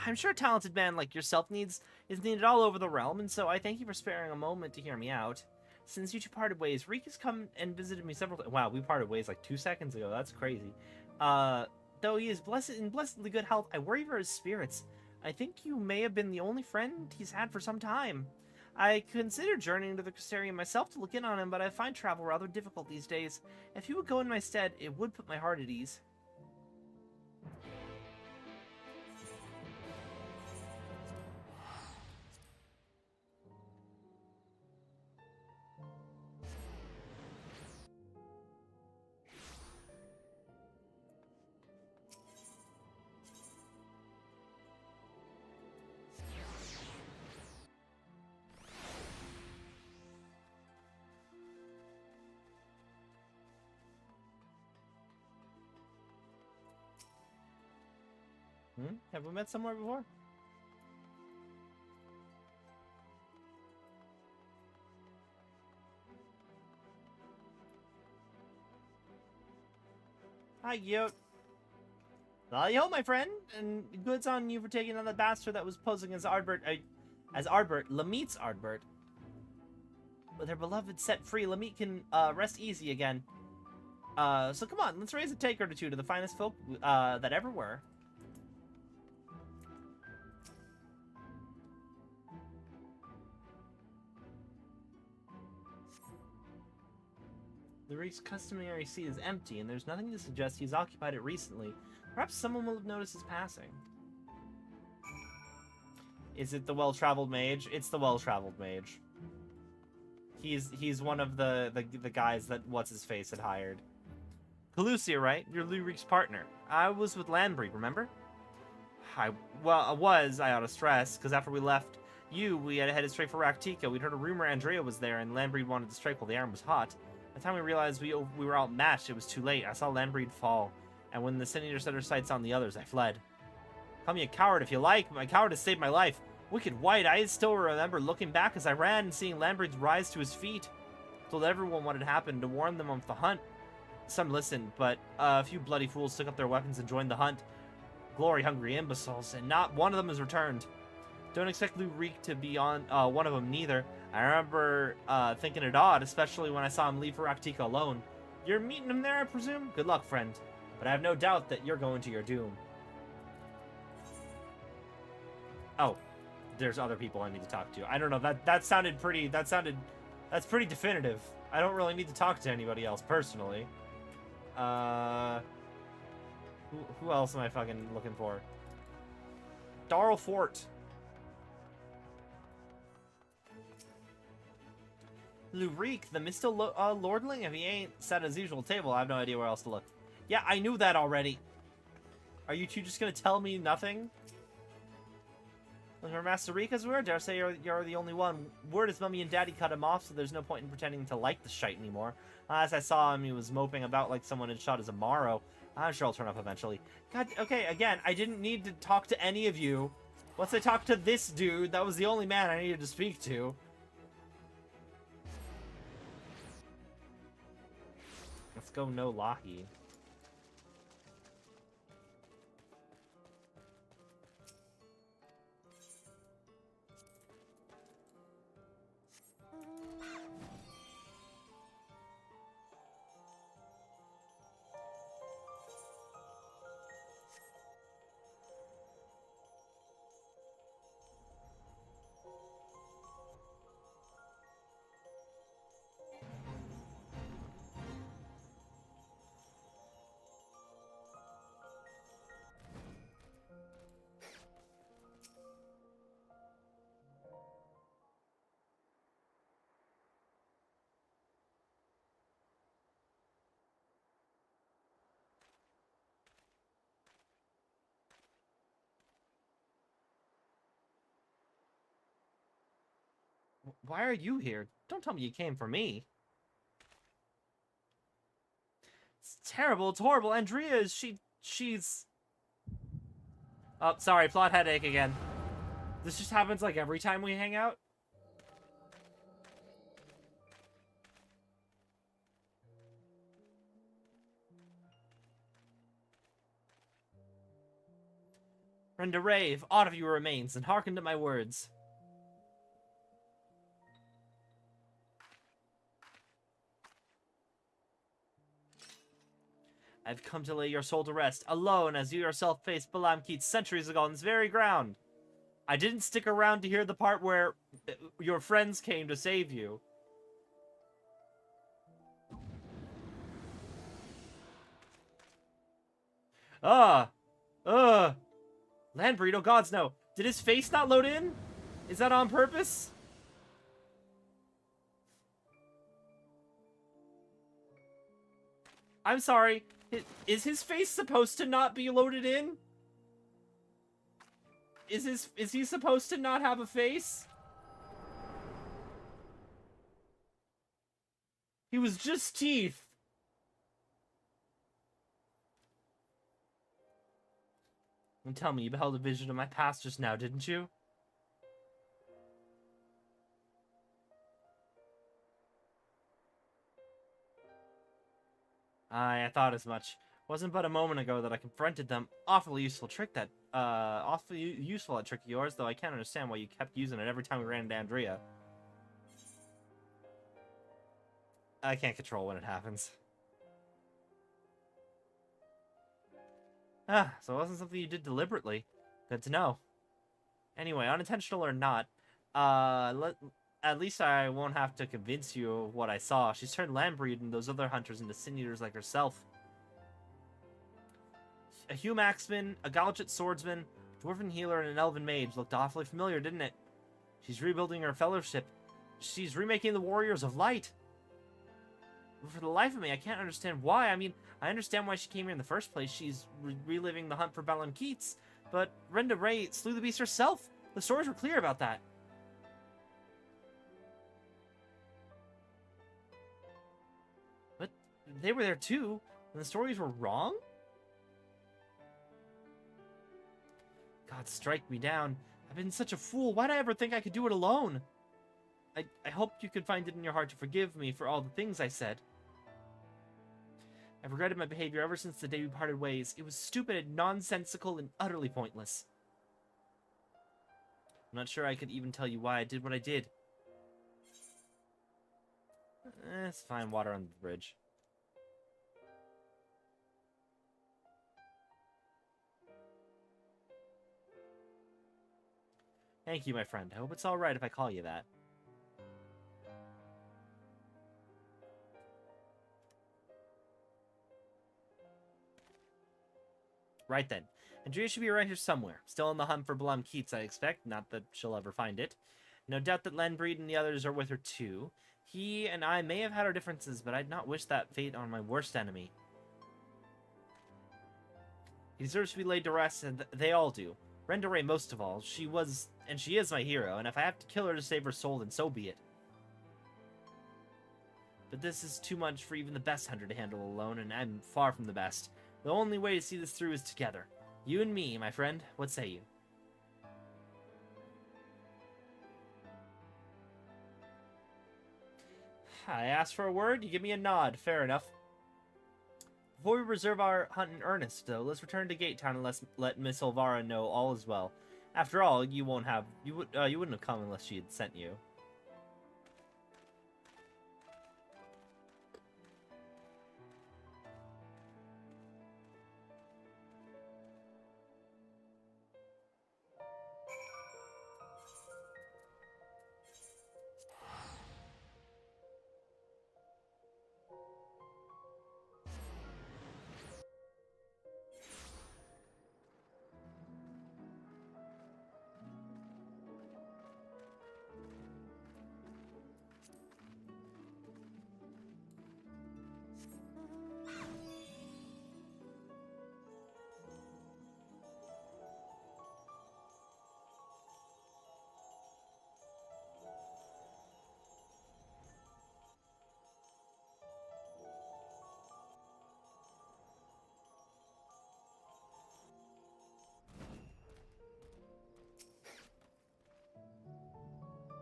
I'm sure a talented man like yourself is needed all over the realm, and so I thank you for sparing a moment to hear me out. Since you two parted ways, Reek has come and visited me several times. Wow, we parted ways like 2 seconds ago. That's crazy. Though he is in blessedly good health, I worry for his spirits. I think you may have been the only friend he's had for some time. I considered journeying to the Crystarium myself to look in on him, but I find travel rather difficult these days. If you would go in my stead, it would put my heart at ease. Have we met somewhere before? Hi, Gyot. Yo, my friend, and goods on you for taking on the bastard that was posing as Ardbert, Lamit's Ardbert. With her beloved set free, Lamit can rest easy again. So come on, let's raise a taker or two to the finest folk that ever were. The Reek's customary seat is empty, and there's nothing to suggest he's occupied it recently. Perhaps someone will have noticed his passing. Is it the well-traveled mage? It's the well-traveled mage. He's one of the guys that what's-his-face had hired. Calusia, right? You're Lurik's partner. I was with Landbreed, remember? I ought to stress, because after we left we had headed straight for Raktika. We'd heard a rumor Andrea was there, and Landbreed wanted to strike while the iron was hot. By the time we realized we were outmatched, it was too late. I saw Landbreed fall, and when the Sin Eater set her sights on the others, I fled. Call me a coward if you like, but my cowardice saved my life. Wicked White, I still remember looking back as I ran and seeing Landbreed rise to his feet. Told everyone what had happened to warn them of the hunt. Some listened, but a few bloody fools took up their weapons and joined the hunt. Glory-hungry imbeciles, and not one of them has returned. Don't expect Lurik to be on one of them neither. I remember thinking it odd, especially when I saw him leave for Raktika alone. You're meeting him there, I presume? Good luck, friend. But I have no doubt that you're going to your doom. Oh, there's other people I need to talk to. I don't know, that's pretty definitive. I don't really need to talk to anybody else, personally. Who else am I fucking looking for? Darl Fort. Lurik, the Mistil Lordling? If he ain't set his usual table, I have no idea where else to look. Yeah, I knew that already. Are you two just gonna tell me nothing? Looking for Master Rika's word? Dare say you're the only one. Word is Mummy and Daddy cut him off, so there's no point in pretending to like the shite anymore. As I saw him, he was moping about like someone had shot his Amaro. I'm sure I'll turn up eventually. God, okay, again, I didn't need to talk to any of you. Once I talked to this dude, that was the only man I needed to speak to. Let's go no Locky. Why are you here? Don't tell me you came for me. It's terrible. It's horrible. Andrea, she's... Oh, sorry. Plot headache again. This just happens like every time we hang out. Rend a rave. Aught of you remains, and hearken to my words. I've come to lay your soul to rest, alone as you yourself faced Balamkeet centuries ago on this very ground. I didn't stick around to hear the part where your friends came to save you. Landbreed, oh gods no. Did his face not load in? Is that on purpose? I'm sorry. Is his face supposed to not be loaded in? Is he supposed to not have a face? He was just teeth. And tell me, you beheld a vision of my past just now, didn't you? Aye, I thought as much. Wasn't but a moment ago that I confronted them. Awfully useful trick that, awfully useful that trick of yours, though I can't understand why you kept using it every time we ran into Andrea. I can't control when it happens. Ah, so it wasn't something you did deliberately. Good to know. Anyway, unintentional or not, at least I won't have to convince you of what I saw. She's turned Landbreed and those other hunters into sin eaters like herself. A Hume axeman, a Galachet swordsman, dwarven healer, and an elven mage. Looked awfully familiar, didn't it? She's rebuilding her fellowship. She's remaking the Warriors of Light. But for the life of me, I can't understand why. I mean, I understand why she came here in the first place. She's reliving the hunt for Balan Keats. But Renda Ray slew the beast herself. The stories were clear about that. But they were there too, and the stories were wrong? God, strike me down. I've been such a fool. Why'd I ever think I could do it alone? I hoped you could find it in your heart to forgive me for all the things I said. I've regretted my behavior ever since the day we parted ways. It was stupid and nonsensical and utterly pointless. I'm not sure I could even tell you why I did what I did. It's fine, water on the bridge. Thank you, my friend. I hope it's alright if I call you that. Right then. Andrea should be around here somewhere. Still on the hunt for Blam Keats, I expect. Not that she'll ever find it. No doubt that Lenbreed and the others are with her too. He and I may have had our differences, but I'd not wish that fate on my worst enemy. He deserves to be laid to rest, and they all do. Rendere most of all. She was, and she is my hero, and if I have to kill her to save her soul, then so be it. But this is too much for even the best hunter to handle alone, and I'm far from the best. The only way to see this through is together. You and me, my friend. What say you? I asked for a word, you give me a nod. Fair enough. Before we reserve our hunt in earnest, though, let's return to Gate Town and let Miss Elvira know all is well. After all, you wouldn't have come unless she had sent you.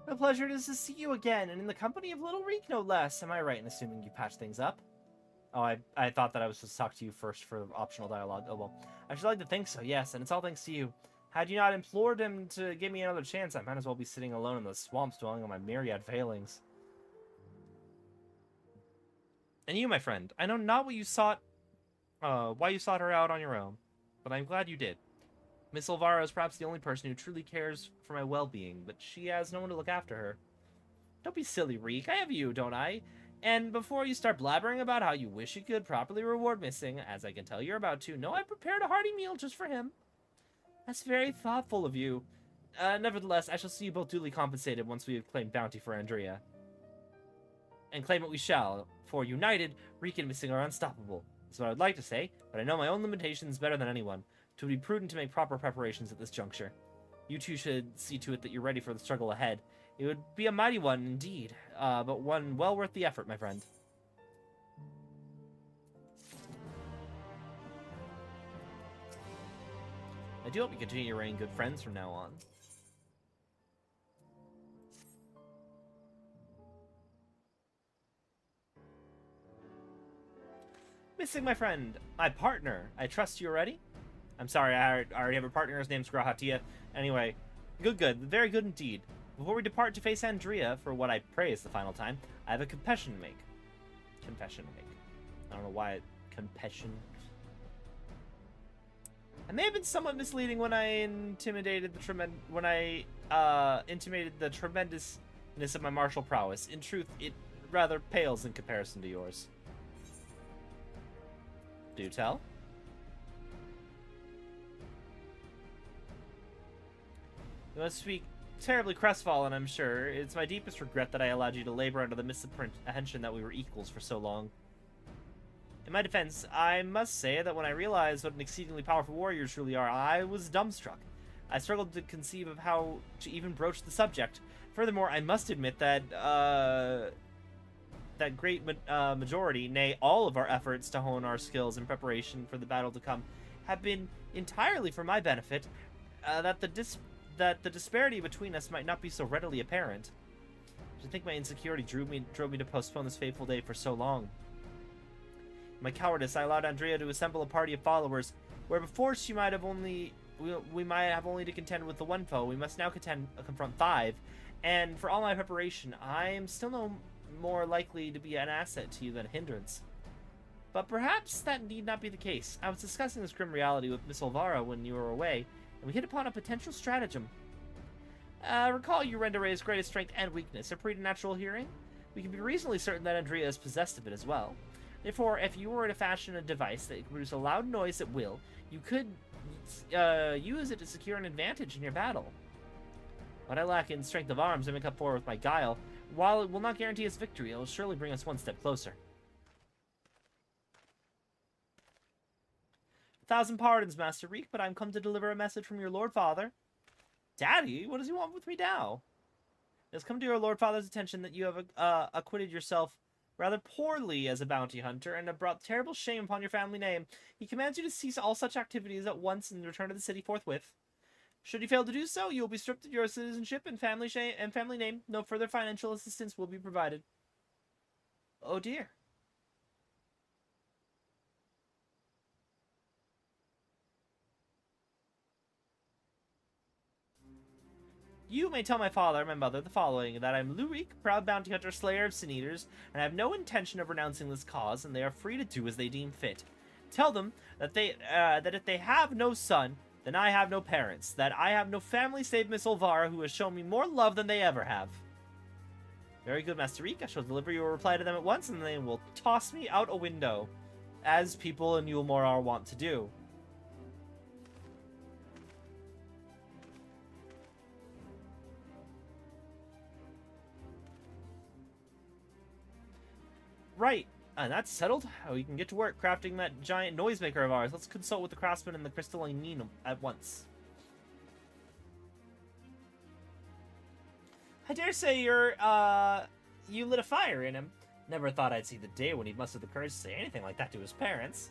A pleasure it is to see you again, and in the company of little Reek, no less. Am I right in assuming you patched things up? Oh, I thought that I was supposed to talk to you first for optional dialogue. Oh, well. I should like to think so, yes, and it's all thanks to you. Had you not implored him to give me another chance, I might as well be sitting alone in the swamps dwelling on my myriad failings. And you, my friend, I know not what you sought, why you sought her out on your own, but I'm glad you did. Miss Elvira is perhaps the only person who truly cares for my well-being, but she has no one to look after her. Don't be silly, Reek. I have you, don't I? And before you start blabbering about how you wish you could properly reward Missing, as I can tell you're about to, know I prepared a hearty meal just for him. That's very thoughtful of you. Nevertheless, I shall see you both duly compensated once we have claimed bounty for Andrea. And claim it we shall, for united, Reek and Missing are unstoppable. That's what I would like to say, but I know my own limitations better than anyone. It would be prudent to make proper preparations at this juncture. You two should see to it that you're ready for the struggle ahead. It would be a mighty one indeed, but one well worth the effort, my friend. I do hope you continue to remain good friends from now on. Missing, my friend, my partner. I trust you already? I'm sorry, I already have a partner. His name's Grahatia. Anyway, good. Very good indeed. Before we depart to face Andrea for what I pray is the final time, I have a confession to make. I don't know why confession. I may have been somewhat misleading when I intimated the tremendousness of my martial prowess. In truth, it rather pales in comparison to yours. Do tell. You must speak terribly crestfallen, I'm sure. It's my deepest regret that I allowed you to labor under the misapprehension that we were equals for so long. In my defense, I must say that when I realized what an exceedingly powerful warrior you truly are, I was dumbstruck. I struggled to conceive of how to even broach the subject. Furthermore, I must admit that, that great majority, nay, all of our efforts to hone our skills in preparation for the battle to come have been entirely for my benefit, that the disparity between us might not be so readily apparent. I think my insecurity drove me to postpone this fateful day for so long. In my cowardice, I allowed Andrea to assemble a party of followers, where before we might have only to contend with the one foe. We must now confront 5, and for all my preparation, I am still no more likely to be an asset to you than a hindrance. But perhaps that need not be the case. I was discussing this grim reality with Miss Olvara when you were away, and we hit upon a potential stratagem. Recall Eurendere's greatest strength and weakness, her preternatural hearing? We can be reasonably certain that Andrea is possessed of it as well. Therefore, if you were to fashion a device that could produce a loud noise at will, you could use it to secure an advantage in your battle. What I lack in strength of arms, I make up for with my guile. While it will not guarantee us victory, it will surely bring us one step closer. 1,000 pardons, Master Reek, but I'm come to deliver a message from your Lord Father. Daddy, what does he want with me now? It has come to your Lord Father's attention that you have acquitted yourself rather poorly as a bounty hunter and have brought terrible shame upon your family name. He commands you to cease all such activities at once and return to the city forthwith. Should you fail to do so, you will be stripped of your citizenship and family name. No further financial assistance will be provided. Oh dear. You may tell my father and my mother the following, that I am Lurik, proud bounty hunter, slayer of sin-eaters, and I have no intention of renouncing this cause, and they are free to do as they deem fit. Tell them that that if they have no son, then I have no parents, that I have no family save Miss Olvara, who has shown me more love than they ever have. Very good, Master Reek. I shall deliver your reply to them at once, and they will toss me out a window, as people in Yulmore are wont to do. Right, and that's settled. We can get to work crafting that giant noisemaker of ours. Let's consult with the craftsman and the crystalline mean at once. I dare say you lit a fire in him. Never thought I'd see the day when he'd muster the courage to say anything like that to his parents.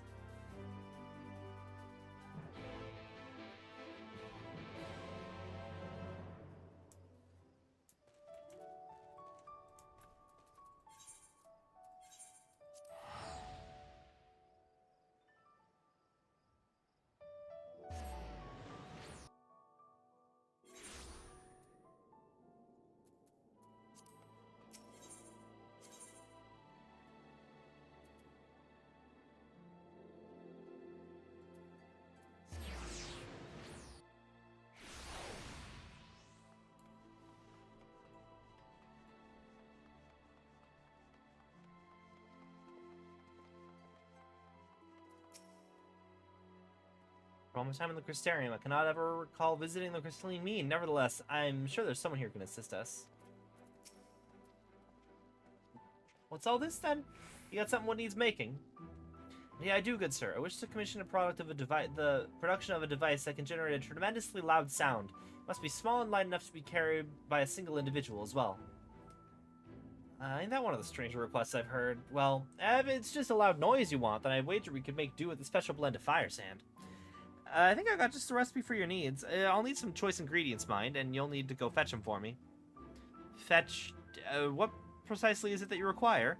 For all my time in the Crystarium, I cannot ever recall visiting the crystalline mean. Nevertheless, I'm sure there's someone here who can assist us. What's all this, then? You got something what needs making? Yeah, I do, good sir. I wish to commission the production of a device that can generate a tremendously loud sound. It must be small and light enough to be carried by a single individual as well. Ain't that one of the stranger requests I've heard? Well, if it's just a loud noise you want, then I wager we could make do with a special blend of fire sand. I think I got just the recipe for your needs. I'll need some choice ingredients, mind, and you'll need to go fetch them for me. Fetch? What precisely is it that you require?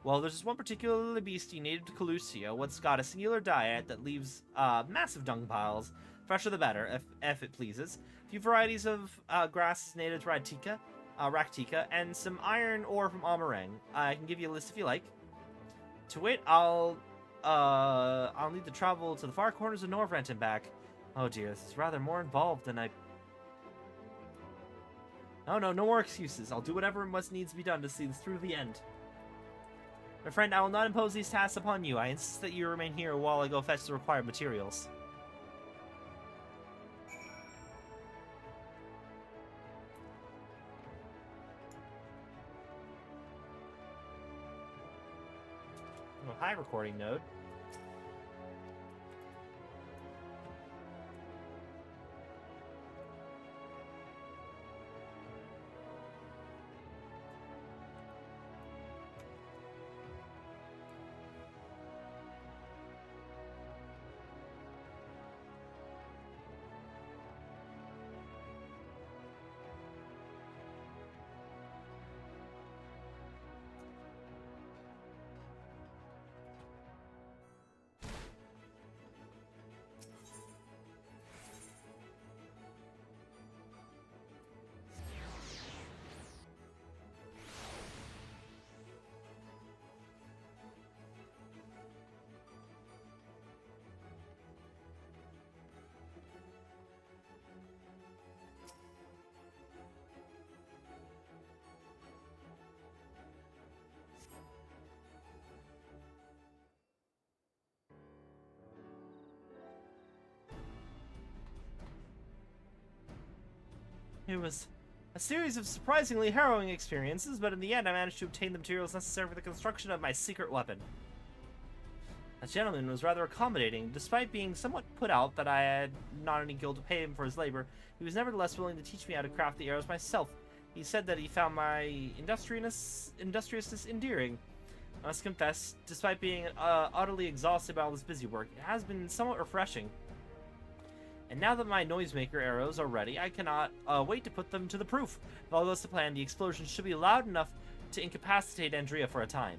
Well, there's this one particular beastie native to Calusia, what's got a singular diet that leaves massive dung piles. Fresher the better, if it pleases. A few varieties of grasses native to Raktika, and some iron ore from Amarang. I can give you a list if you like. To wit, I'll need to travel to the far corners of Norvrent and back. Oh dear, this is rather more involved than I... No more excuses. I'll do whatever must needs be done to see this through to the end. My friend, I will not impose these tasks upon you. I insist that you remain here while I go fetch the required materials. Oh, hi, recording node. It was a series of surprisingly harrowing experiences, but in the end I managed to obtain the materials necessary for the construction of my secret weapon. That gentleman was rather accommodating. Despite being somewhat put out that I had not any gold to pay him for his labor, he was nevertheless willing to teach me how to craft the arrows myself. He said that he found my industriousness endearing. I must confess, despite being utterly exhausted by all this busy work, it has been somewhat refreshing. And now that my noisemaker arrows are ready, I cannot wait to put them to the proof. If all goes to plan, the explosion should be loud enough to incapacitate Andrea for a time.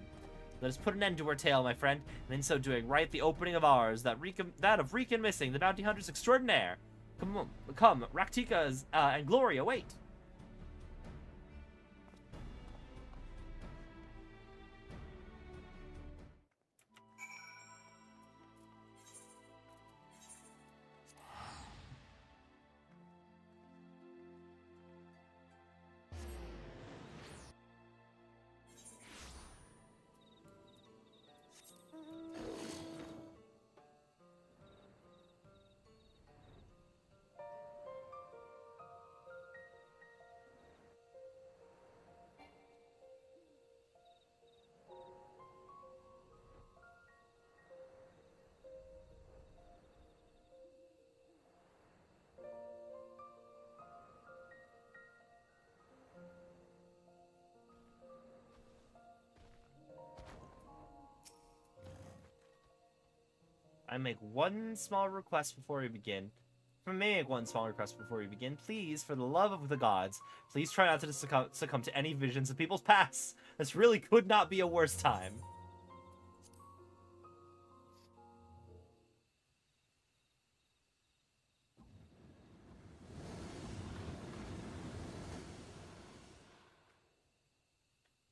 Let us put an end to her tale, my friend, and in so doing, write the opening of ours, that of Reek and Missing, the bounty hunters extraordinaire. Come, Raktika and Glory await. I make one small request before we begin. Please, for the love of the gods, please try not to succumb to any visions of people's pasts. This really could not be a worse time.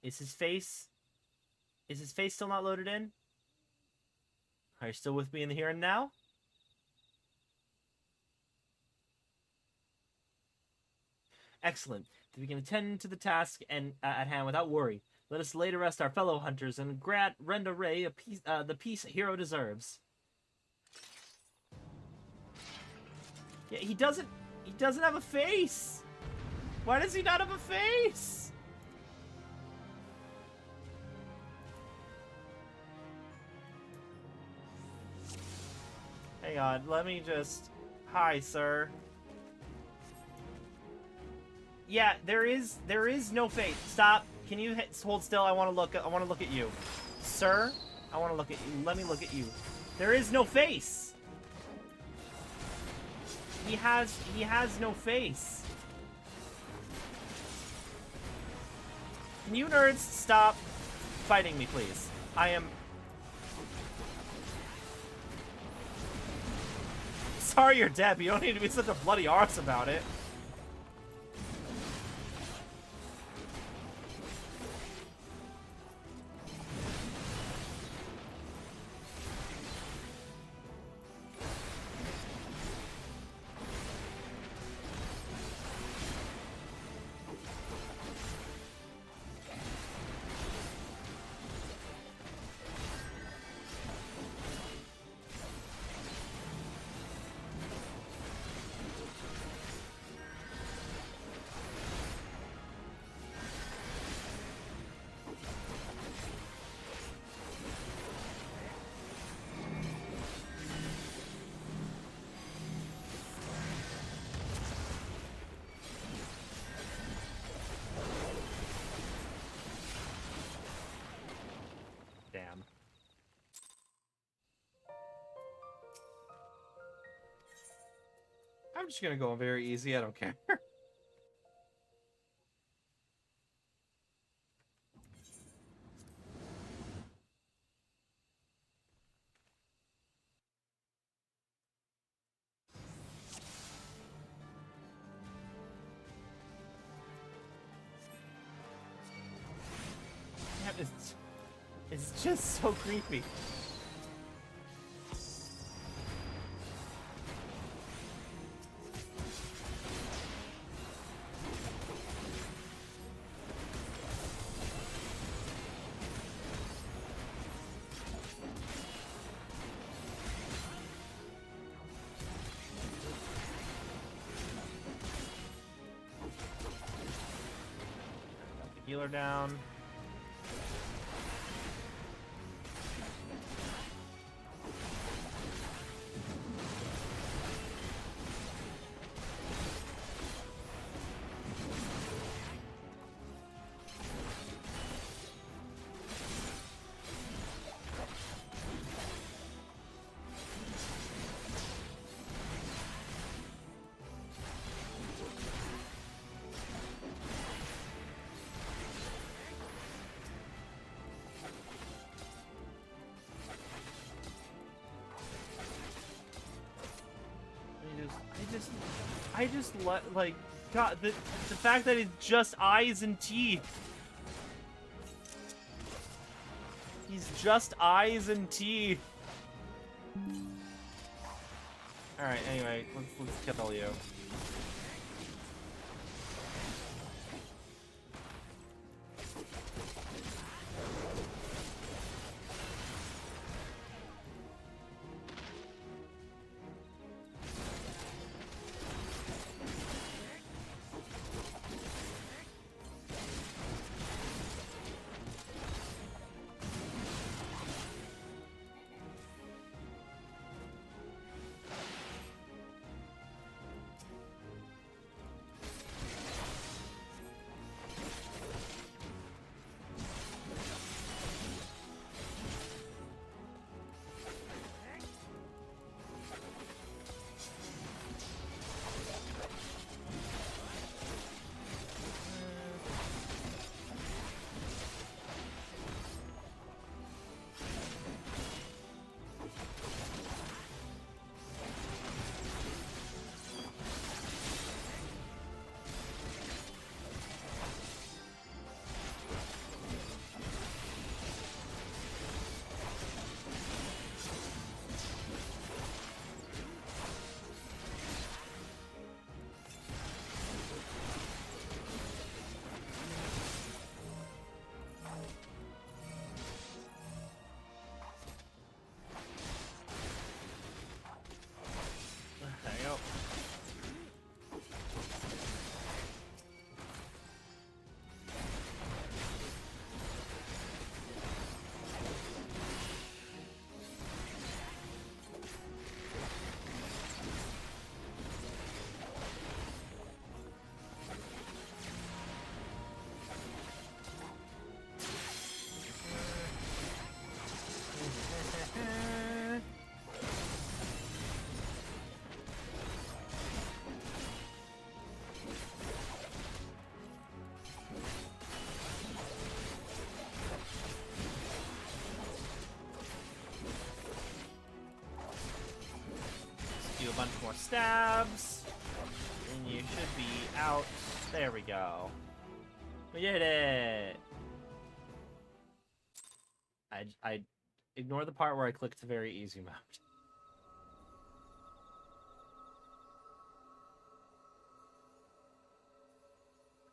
Is his face still not loaded in? Are you still with me in the here and now? Excellent. We can attend to the task at hand without worry. Let us lay to rest our fellow hunters and rend a ray the peace a hero deserves. Yeah, he doesn't have a face. Why does he not have a face? Hang on, let me just... Hi, sir. Yeah, there is no face. Stop. Can you hold still? I want to look at you. Sir, I want to look at you. Let me look at you. There is no face. He has no face. Can you nerds stop fighting me, please? I am... Sorry you're dead, but you don't need to be such a bloody arse about it. Damn. I'm just gonna go very easy, I don't care. Yeah, it's just so creepy. Healer down. I just like, God, the fact that it's just eyes and teeth. He's just eyes and teeth. Alright, anyway, let's kill you. A bunch more stabs, and you should be out. There we go. We did it. I ignore the part where I clicked the very easy mode.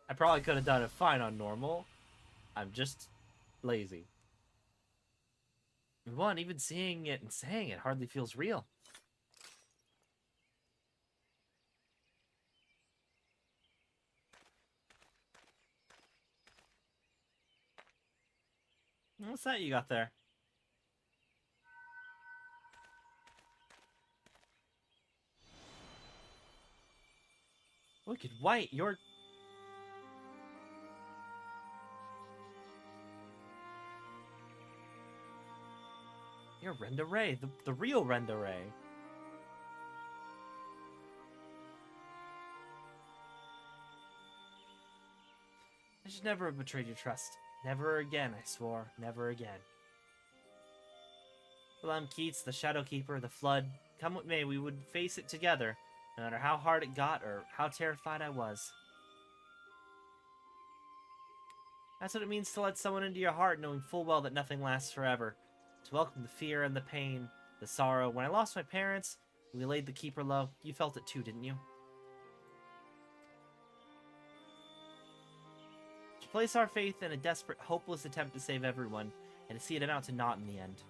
I probably could have done it fine on normal. I'm just lazy. One, even seeing it and saying it hardly feels real. What's that you got there? Wicked White, you're Renda Ray, the real Renda Ray. I should never have betrayed your trust. Never again, I swore. Never again. Willem Keats, the Shadow Keeper, the Flood. Come what may, we would face it together, no matter how hard it got or how terrified I was. That's what it means to let someone into your heart, knowing full well that nothing lasts forever. To welcome the fear and the pain, the sorrow. When I lost my parents, we laid the Keeper low. You felt it too, didn't you? To place our faith in a desperate, hopeless attempt to save everyone, and to see it amount to naught in the end.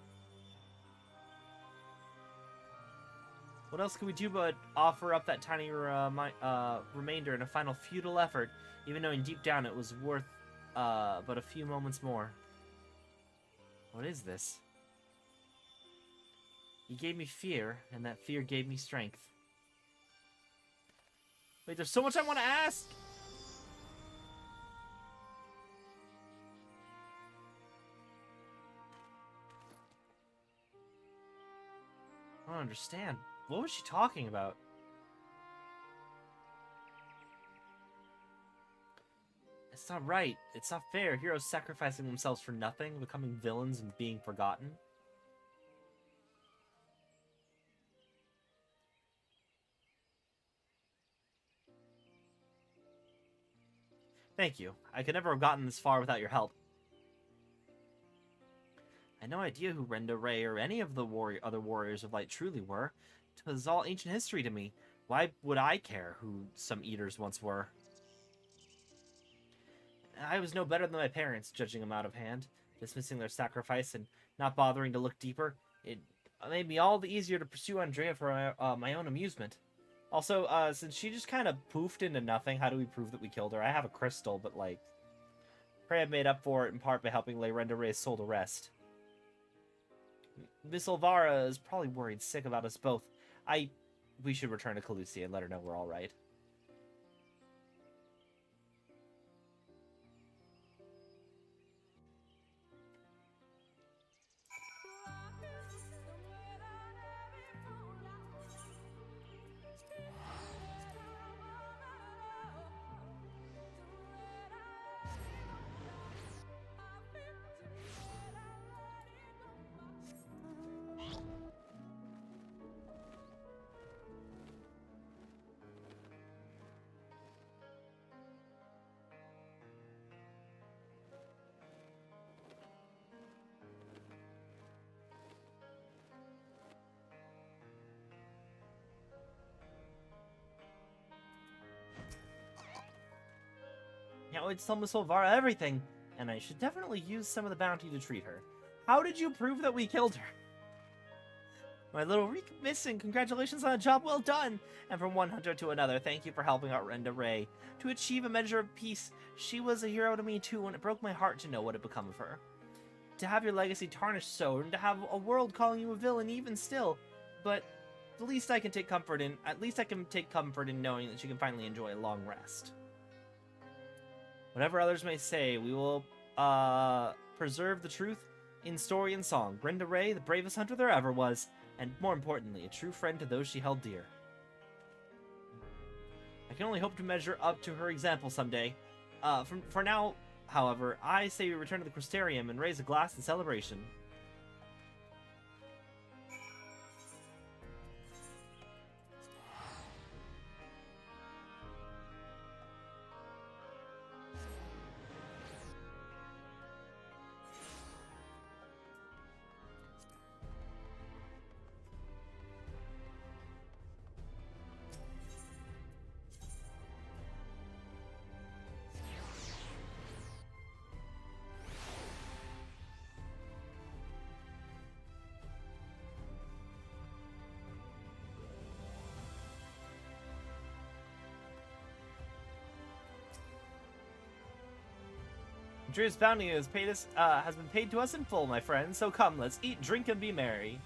What else can we do but offer up that tiny remainder in a final futile effort, even knowing deep down it was worth but a few moments more. What is this? He gave me fear, and that fear gave me strength. Wait, there's so much I want to ask! I don't understand. What was she talking about? It's not right. It's not fair. Heroes sacrificing themselves for nothing, becoming villains and being forgotten. Thank you. I could never have gotten this far without your help. I had no idea who Renda Ray or any of the other warriors of light truly were. It was all ancient history to me. Why would I care who some eaters once were? I was no better than my parents, judging them out of hand, dismissing their sacrifice and not bothering to look deeper. It made me all the easier to pursue Andrea for my own amusement. Also, since she just kind of poofed into nothing, how do we prove that we killed her? I have a crystal, but, like, pray I've made up for it in part by helping lay Renda Ray's soul to rest. Miss Olvara is probably worried sick about us both. We should return to Calusia and let her know we're alright. Can't wait to tell Miss Olvara everything, and I should definitely use some of the bounty to treat her. How did you prove that we killed her? My little Reek missing, congratulations on a job well done! And from one hunter to another, thank you for helping out Renda Ray. To achieve a measure of peace, she was a hero to me too, and it broke my heart to know what had become of her. To have your legacy tarnished so, and to have a world calling you a villain even still, but at least I can take comfort in knowing that she can finally enjoy a long rest. Whatever others may say, we will preserve the truth in story and song. Renda Ray, the bravest hunter there ever was, and more importantly, a true friend to those she held dear. I can only hope to measure up to her example someday. For now, however, I say we return to the Crystarium and raise a glass in celebration. Andrea's bounty has been paid to us in full, my friend, so come, let's eat, drink, and be merry.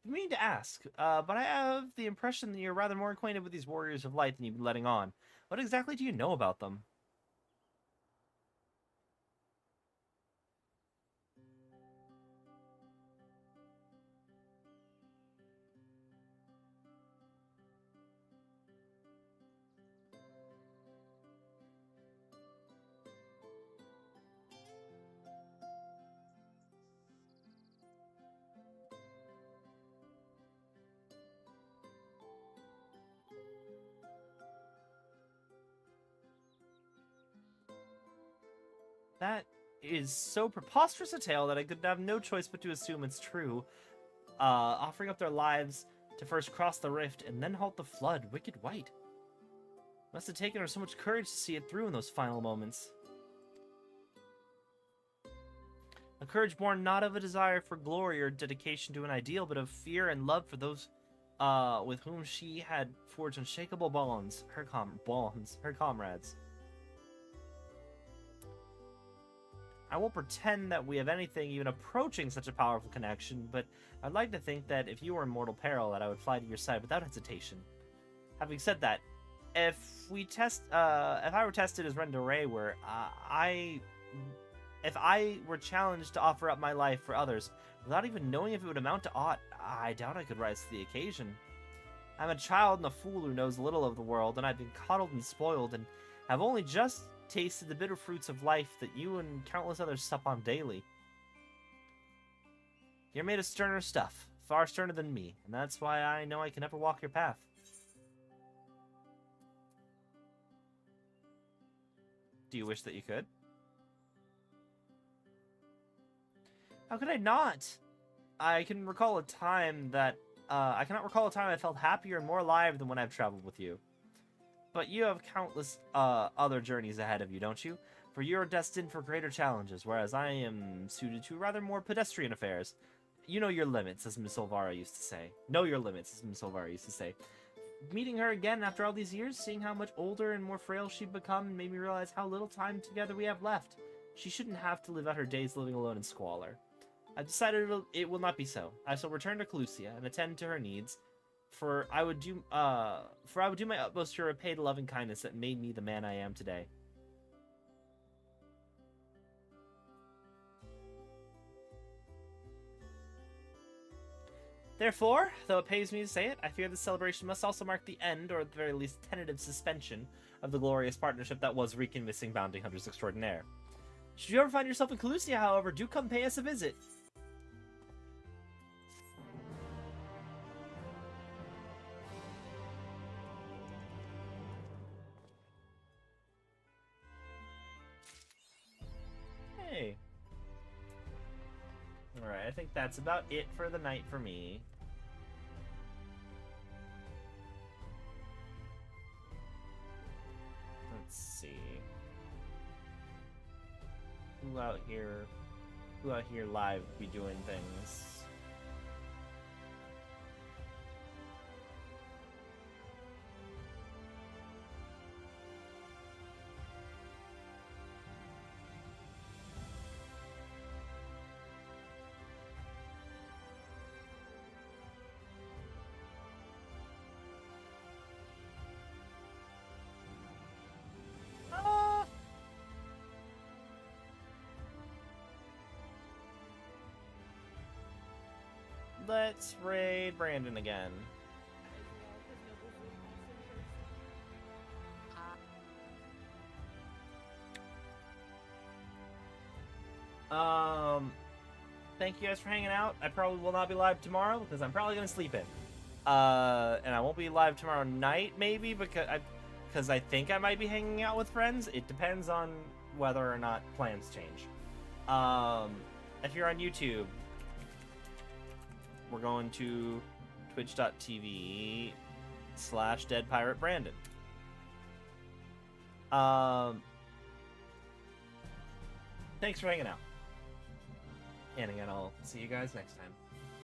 I mean to ask, but I have the impression that you're rather more acquainted with these warriors of light than you've been letting on. What exactly do you know about them? That is so preposterous a tale that I could have no choice but to assume it's true. Offering up their lives to first cross the rift and then halt the flood, wicked white. Must have taken her so much courage to see it through in those final moments. A courage born not of a desire for glory or dedication to an ideal, but of fear and love for those with whom she had forged unshakable bonds, her comrades. I won't pretend that we have anything even approaching such a powerful connection, but I'd like to think that if you were in mortal peril, that I would fly to your side without hesitation. Having said that, if I were tested as Rendere were, if I were challenged to offer up my life for others, without even knowing if it would amount to aught, I doubt I could rise to the occasion. I'm a child and a fool who knows little of the world, and I've been coddled and spoiled, and have only just tasted the bitter fruits of life that you and countless others sup on daily. You're made of sterner stuff, far sterner than me, and that's why I know I can never walk your path. Do you wish that you could? How could I not? I cannot recall a time I felt happier and more alive than when I've traveled with you. But you have countless other journeys ahead of you, don't you? For you're destined for greater challenges, whereas I am suited to rather more pedestrian affairs. You know your limits, as Miss Olvara used to say. Know your limits, as Miss Olvara used to say. Meeting her again after all these years, seeing how much older and more frail she'd become, made me realize how little time together we have left. She shouldn't have to live out her days living alone in squalor. I've decided it will not be so. I shall return to Calusia and attend to her needs, for I would do my utmost to repay the loving kindness that made me the man I am today. Therefore, though it pains me to say it, I fear this celebration must also mark the end, or at the very least tentative suspension, of the glorious partnership that was Rican Missing Bounty Hunters Extraordinaire. Should you ever find yourself in Calusia, however, do come pay us a visit. Hey. Alright, I think that's about it for the night for me. Let's see. Who out here live be doing things? Let's raid Brandon again. Thank you guys for hanging out. I probably will not be live tomorrow because I'm probably gonna sleep in. And I won't be live tomorrow night maybe because I think I might be hanging out with friends. It depends on whether or not plans change. If you're on YouTube, we're going to twitch.tv/deadpiratebrandon. Thanks for hanging out. And again, I'll see you guys next time.